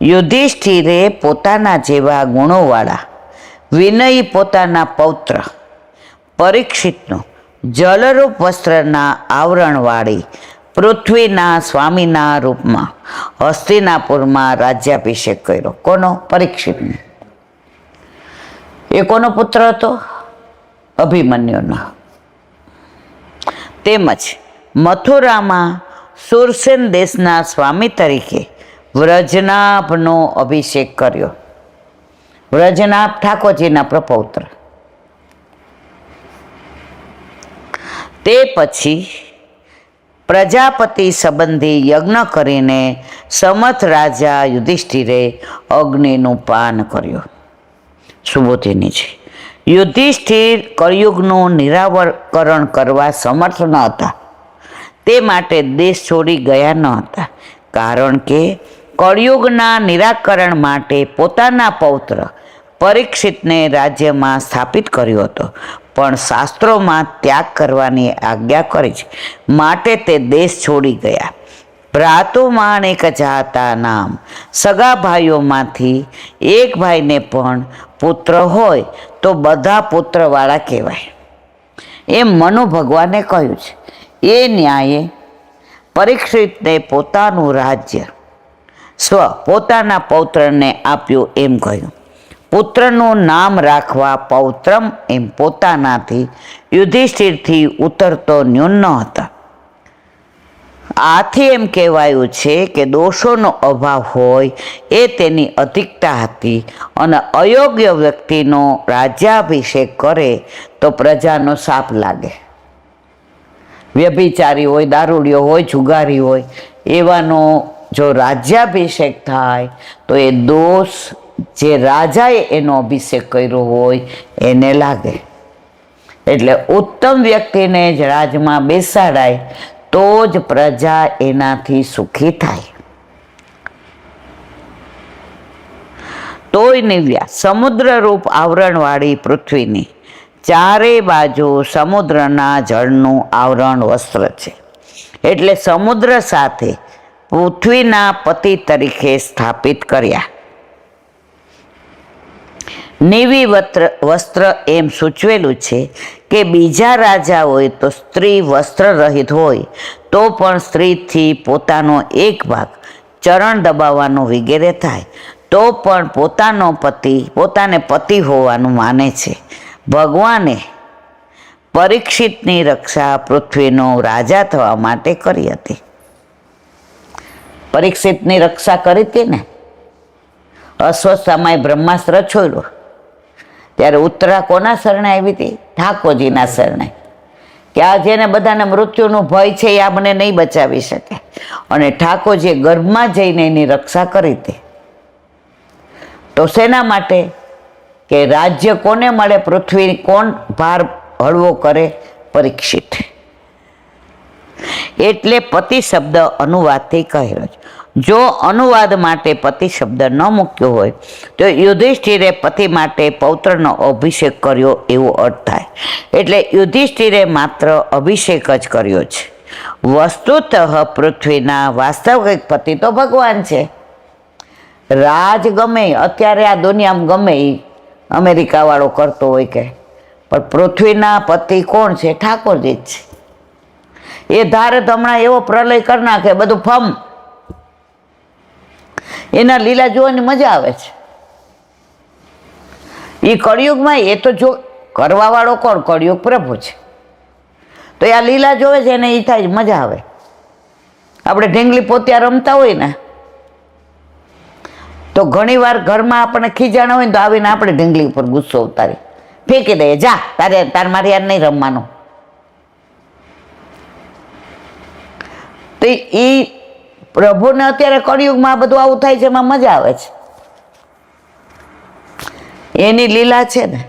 યુધિષ્ઠિરે પોતાના જેવા ગુણોવાળા વિનયી પોતાના પૌત્ર પરીક્ષિતનું જલરૂપ વસ્ત્રના આવરણવાળી પૃથ્વીના સ્વામીના રૂપમાં હસ્તિનાપુરમાં રાજ્યાભિષેક કર્યો. કોનો? પરીક્ષિતનો. એ કોનો પુત્ર હતો? અભિમન્યુનો. તેમજ મથુરામાં સુરસેન દેશના સ્વામી તરીકે વ્રજનાભનો અભિષેક કર્યો. વ્રજનાભ ઠાકોરજીના પ્રપૌત્ર. તે પછી પ્રજાપતિ સંબંધી યજ્ઞ કરીને સમર્થ રાજા યુધિષ્ઠિરે અગ્નિનું પાન કર્યું. સુબોધિનીજી. યુધિષ્ઠિર કળિયુગનું નિરાકરણ કરવા સમર્થ ન હતા. તે માટે દેશ છોડી ગયા ન હતા. કારણ કે કળિયુગના નિરાકરણ માટે પોતાના પૌત્ર પરીક્ષિતને રાજ્યમાં સ્થાપિત કર્યો હતો, પણ શાસ્ત્રોમાં ત્યાગ કરવાની આજ્ઞા કરી છે, માટે તે દેશ છોડી ગયા. ભ્રાતુમાન એક જાતા નામ, સગા ભાઈઓમાંથી એક ભાઈને પણ પુત્ર હોય તો બધા પુત્રવાળા કહેવાય, એમ મનુ ભગવાને કહ્યું છે. એ ન્યાયે પરીક્ષિતને પોતાનું રાજ્ય પોતાના પૌત્રને આપ્યું એમ કહ્યું. પુત્રનું નામ રાખવા પૌત્રમ એમ પોતાનાથી યુધિષ્ઠિરથી ઉતરતો ન્યૂન ન હતા. આથી એમ કહેવાયું છે કે દોષોનો અભાવ હોય એ તેની અધિકતા હતી, અને અયોગ્ય વ્યક્તિનો રાજ્યાભિષેક કરે તો પ્રજાનો શાપ લાગે. વ્યભિચારી હોય, દારૂડિયો હોય, જુગારી હોય, એવાનો જો રાજ્યાભિષેક થાય તો એ દોષ જે રાજાએ એનો અભિષેક કર્યો હોય એને લાગે. એટલે ઉત્તમ વ્યક્તિને જ રાજમાં બેસાડાય તો જ પ્રજા એનાથી સુખી થાય. તોય નિવ્યા સમુદ્રરૂપ આવરણવાળી પૃથ્વીની ચારે બાજુ સમુદ્રના જળનું આવરણ વસ્ત્ર છે. એટલે સમુદ્ર સાથે પૃથ્વીના પતિ તરીકે સ્થાપિત કર્યા. નીવી વસ્ત્ર એમ સૂચવેલું છે કે બીજા રાજા હોય તો સ્ત્રી વસ્ત્ર રહિત હોય તો પણ સ્ત્રીથી પોતાનો એક ભાગ ચરણ દબાવવાનો વગેરે થાય તો પણ પોતાને પતિ હોવાનું માને છે. ભગવાને પરીક્ષિતની રક્ષા પૃથ્વીનો રાજા થવા માટે કરી હતી. પરીક્ષિતની રક્ષા કરી હતી ને. અશ્વત્થામાએ બ્રહ્માસ્ત્ર છોડ્યો ત્યારે ઉત્તરા કોના શરણે આવી હતી? ઠાકોરજીના શરણે. કે આ જેને બધાને મૃત્યુનો ભય છે એ આ મને નહીં બચાવી શકે. અને ઠાકોરજીએ ગર્ભમાં જઈને એની રક્ષા કરી હતી. તો શેના માટે? કે રાજ્ય કોને મળે? પૃથ્વી કોણ ભાર હળવો કરે? પરીક્ષિત. એટલે પતિ શબ્દ અનુવાદથી કહેલો છે. જો અનુવાદ માટે પતિ શબ્દ ન મૂક્યો હોય તો યુધિષ્ઠિરે પતિ માટે પૌત્રનો અભિષેક કર્યો એવો અર્થ થાય. એટલે યુધિષ્ઠિરે માત્ર અભિષેક જ કર્યો છે. વસ્તુતઃ પૃથ્વીના વાસ્તવિક પતિ તો ભગવાન છે. રાજ ગમે અત્યારે આ દુનિયામાં ગમે એ અમેરિકાવાળો કરતો હોય કે, પણ પૃથ્વીના પતિ કોણ છે? ઠાકોરજી જ છે. એ ધારે તો હમણાં એવો પ્રલય કરી નાખે બધું ફમ. એના લીલા જોવાની મજા આવે છે. એ કળિયુગમાં એ તો જો કરવા વાળો કોણ? કળિયુગ પ્રભુ છે. તો આ લીલા જોવે છે એને એ થાય મજા આવે. આપણે ઢીંગલી પોતિયા રમતા હોય ને તો ઘણી વાર ઘરમાં આપણે ખીજાણા હોય ને તો આવીને આપણે ઢીંગલી ઉપર ગુસ્સો ઉતારી ફેંકી દઈએ, જા તાર મારી યાર નહીં રમવાનું. તો એ પ્રભુને અત્યારે કળિયુગમાં આ બધું આવું થાય છે, એમાં મજા આવે છે. એની લીલા છે ને.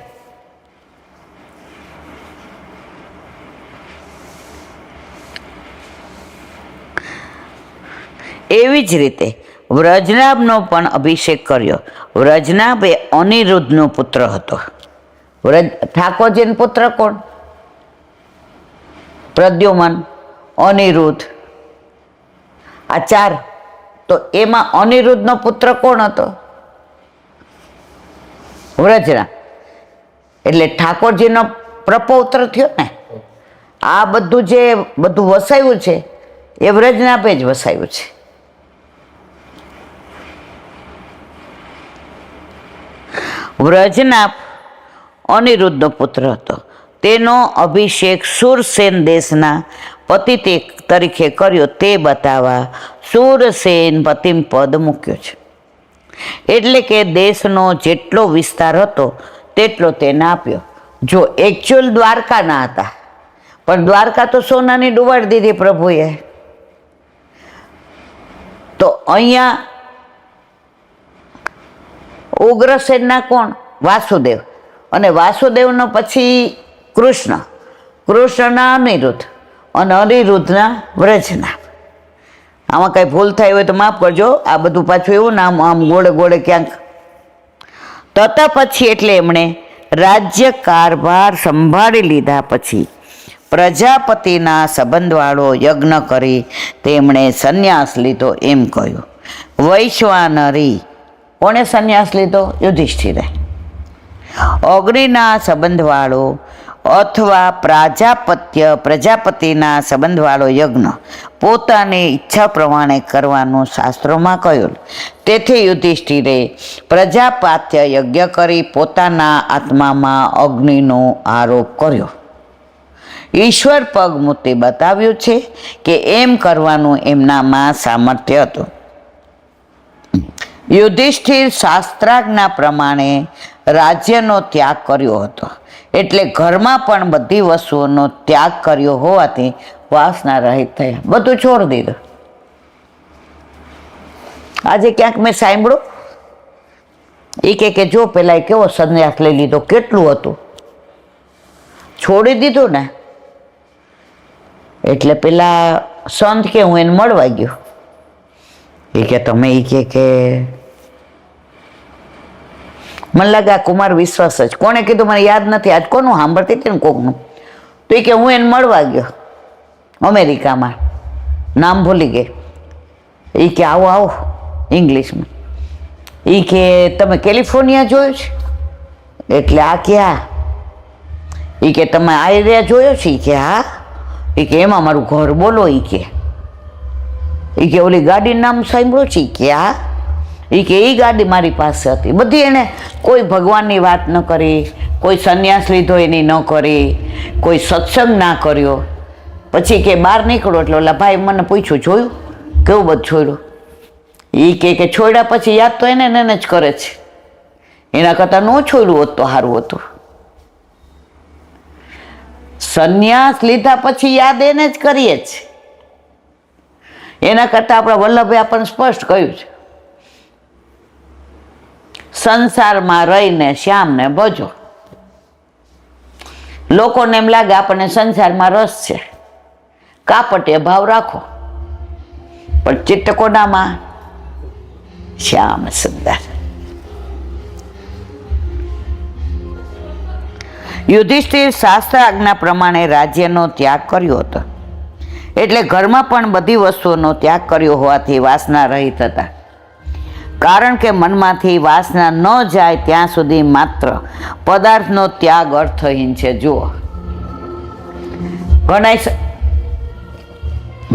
એવી જ રીતે વ્રજનાભનો પણ અભિષેક કર્યો. વ્રજનાભ એ અનિરુદ્ધનો પુત્ર હતો. ઠાકોરજીનો પુત્ર કોણ? પ્રદ્યુમન, અનિરુદ્ધ, આ ચાર. તો એમાં અનિરુદ્ધનો પુત્ર કોણ હતો? વ્રજનાભ. એટલે ઠાકોરજીનો પ્રપૌત્ર થયો ને. આ બધું વસાયું છે એ વ્રજનાભે જ વસાયું છે. વ્રજનાભ અનિરુદ્ધનો પુત્ર હતો. તેનો અભિષેક શૂરસેન દેશના પતિ તરીકે કર્યો તે બતાવવા શૂરસેન પતિમ પદ મૂક્યો છે. એટલે કે દેશનો જેટલો વિસ્તાર હતો તેટલો તેને આપ્યો. જો એકચ્યુઅલ દ્વારકા ના હતા, પણ દ્વારકા તો સોનાની ડુબાડી દીધી પ્રભુએ. તો અહીંયા ઉગ્રસેનના કોણ? વાસુદેવ. અને વાસુદેવનો પછી કૃષ્ણના અનિરુદ્ધ અને અનિરુદ્ધના વ્રજનાભ. આમાં કઈ ભૂલ થઈ હોય તો માફ કરજો. આ બધું પાછું એવું ને આમ ગોળે ગોળે ક્યાંક. તત પછી એટલે એમણે રાજ્ય કારભાર સંભાળી લીધા પછી પ્રજાપતિના સંબંધવાળો યજ્ઞ કરી તેમણે સંન્યાસ લીધો એમ કહ્યું. વૈશ્વાનરી કોણે સંન્યાસ લીધો? યુધિષ્ઠિરે. અગ્નિના સંબંધવાળો અથવા પ્રજાપતિના સંબંધવાળો યજ્ઞ પોતાની ઈચ્છા પ્રમાણે કરવાનું શાસ્ત્રોમાં કહ્યું. તેથી યુધિષ્ઠિરે પ્રજાપાત્ય યજ્ઞ કરી પોતાના આત્મામાં અગ્નિનો આરોપ કર્યો. ઈશ્વર પગ મૂકી બતાવ્યું છે કે એમ કરવાનું એમનામાં સામર્થ્ય હતું. યુધિષ્ઠિર શાસ્ત્રાજ્ઞા પ્રમાણે રાજ્યનો ત્યાગ કર્યો હતો. એટલે ઘરમાં પણ બધી વસ્તુઓનો ત્યાગ કર્યો હોવાથી વાસના રહિત થયા. બધું છોડી દીધું. આજે ક્યાંક મેં સાંભળ્યું એ કે જો પેલા કેવો સંન્યાસ લઈ લીધો, કેટલું હતું, છોડી દીધું ને. એટલે પેલા સંત કે હું એને મળવા ગયો. એ કે તમે કે મને લાગે આ કુમાર વિશ્વાસ જ. કોણે કીધું મને યાદ નથી, આજ કોનું સાંભળતી હતી ને કોકનું. તો એ કે હું એને મળવા ગયો અમેરિકામાં, નામ ભૂલી ગઈ. એ કે આવો આવો ઇંગ્લિશમાં. એ કે તમે કેલિફોર્નિયા જોયું છે? એટલે આ ક્યાં? એ કે તમે આ એરિયા જોયો છે? એ કે હા. એ કે એમાં મારું ઘર બોલો. એ કે ઓલી ગાડીનું નામ સાંભળ્યું છે? કે હા. એ કે એ ગાડી મારી પાસે હતી. બધી એણે કોઈ ભગવાનની વાત ન કરી, કોઈ સંન્યાસ લીધો એની ન કરી, કોઈ સત્સંગ ના કર્યો. પછી કે બહાર નીકળો એટલે ઓલા ભાઈ મને પૂછ્યું જોયું કેવું બધું છોડ્યું? એ કે છોડ્યા પછી યાદ તો એને જ કરે છે. એના કરતાં ન છોડ્યું હોત તો સારું હતું. સંન્યાસ લીધા પછી યાદ એને જ કરીએ છે. એના કરતાં આપણા વલ્લભે આપણને સ્પષ્ટ કહ્યું છે, સંસારમાં રહીને શ્યામને ભજો. લોકોને એમ લાગે આપણને સંસારમાં રસ છે, કાપટીએ ભાવ રાખો, પણ ચિત્ત કોનામાં? શ્યામ સુંદર. યુધિષ્ઠિર શાસ્ત્ર આજ્ઞા પ્રમાણે રાજ્યનો ત્યાગ કર્યો હતો, એટલે ઘરમાં પણ બધી વસ્તુઓનો ત્યાગ કર્યો હોવાથી વાસના રહિત હતા. કારણ કે મનમાંથી વાસના ન જાય ત્યાં સુધી માત્ર પદાર્થનો ત્યાગ અર્થહીન છે. જુઓ, ઘણા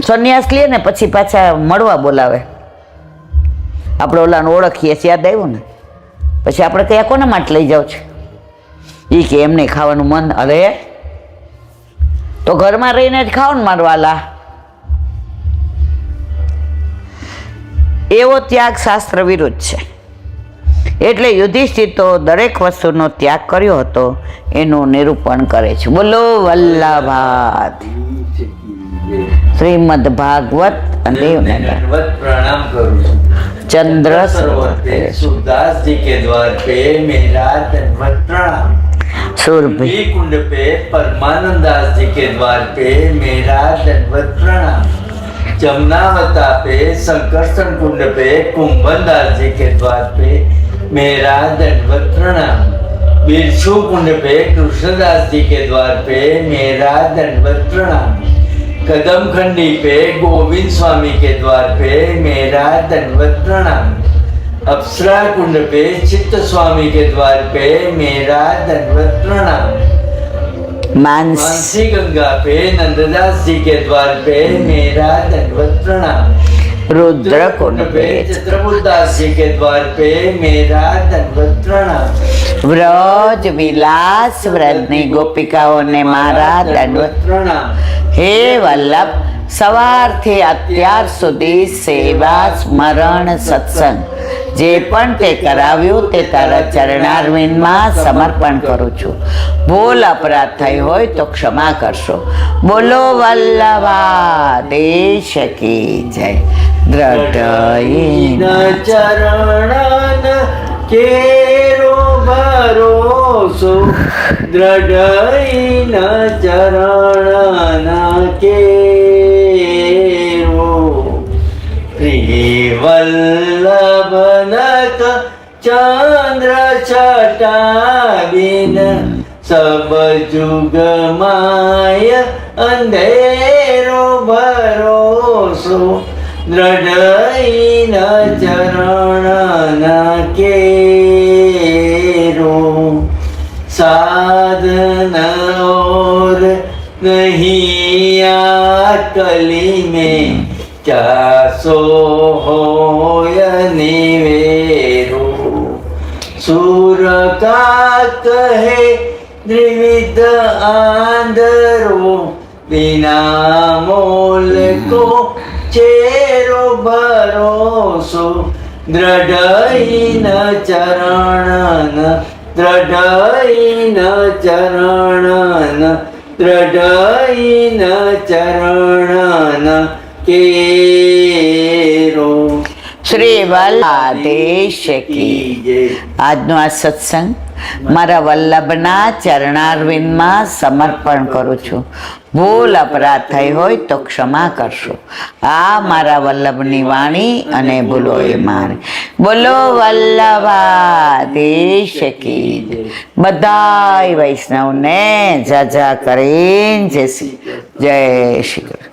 સંન્યાસ લે ને પછી પાછા મળવા બોલાવે. આપણે ઓલાને ઓળખીએ છીએ, યાદ આવ્યું ને? પછી આપણે કયા કોના માટે લઈ જાવ છે? એ કે એમને ખાવાનું મન. અરે તો ઘરમાં રહીને જ ખાઓ ને મારવાલા. એવો ત્યાગ શાસ્ત્ર વિરુદ્ધ છે. એટલે યુધિષ્ઠિર તો દરેક વસ્તુનો ત્યાગ કર્યો હતો એનું નિરૂપણ કરે છે. બોલો વલ્લભાત. શ્રીમદ ભાગવત प्रणाम करूं चंद्र सरोवर पे सुखदास जी के द्वार पे मेरा दंडवत प्रणाम. सुरभि कुंड पे परमानंद दास जी के द्वार पे मेरा दंडवत प्रणाम. जमुनावता पे संकर्षण कुंड पे कुंभन दास जी के द्वार पे मेरा दंडवत प्रणाम. बिरछू कुंड पे कृष्णदास जी के द्वार पे मेरा दंडवत प्रणाम. कदम खंडी पे गोविंद स्वामी के द्वार पे मेरा दंडवत प्रणाम. अप्सरा कुंड पे चित्त स्वामी के द्वार पे मेरा दंडवत प्रणाम. मानसी गंगा पे नंददास जी के द्वार पे मेरा दंडवत प्रणाम. रुद्र कुंड पे चित्रबुद्धास जी के द्वार पे मेरा दंडवत प्रणाम. व्रज विलास व्रजनी गोपिकाओने मारा दंडवत प्रणाम. હે વલ્લભ, સવારથી અત્યાર સુધી સેવા, સ્મરણ, સત્સંગ જે પણ તે કરાવ્યું તે તારા ચરણારવિંદમાં સમર્પણ કરું છું. ભૂલ અપરાધ થઈ હોય તો ક્ષમા કરશો. બોલો વલ્લભા દેશ કી જય. દ્રઢ ચરણ કેરો ભરોસો દ્રઢ ચરણ કેરો. પ્રિય વલ્લભનક ચંદ્ર છટાબિન સબ જુગ માય અંધેરો ભરોસો દ્રઢ ચરણ કેરો. साधन और नहीं कली में चासो हो निवेरो. सूर का कहे द्विविध आंधरो बिना मोल को चेरो भरोसो દ્રઢ ચરણ દ્રઢ ચરણ દ્રઢ ચરણ કેરો. શ્રી વલ્લાદેશ કી જય. આજનો આ સત્સંગ મારા વલ્લભના ચરણારવિંદમાં સમર્પણ કરું છું. ભૂલ અપરાધ થઈ હોય તો ક્ષમા કરશો. આ મારા વલ્લભની વાણી અને ભૂલો એ મારી. બોલો વલ્લભાધીશ કી જય. બધાય વૈષ્ણવને જા કરીને જય શ્રી કૃષ્ણ.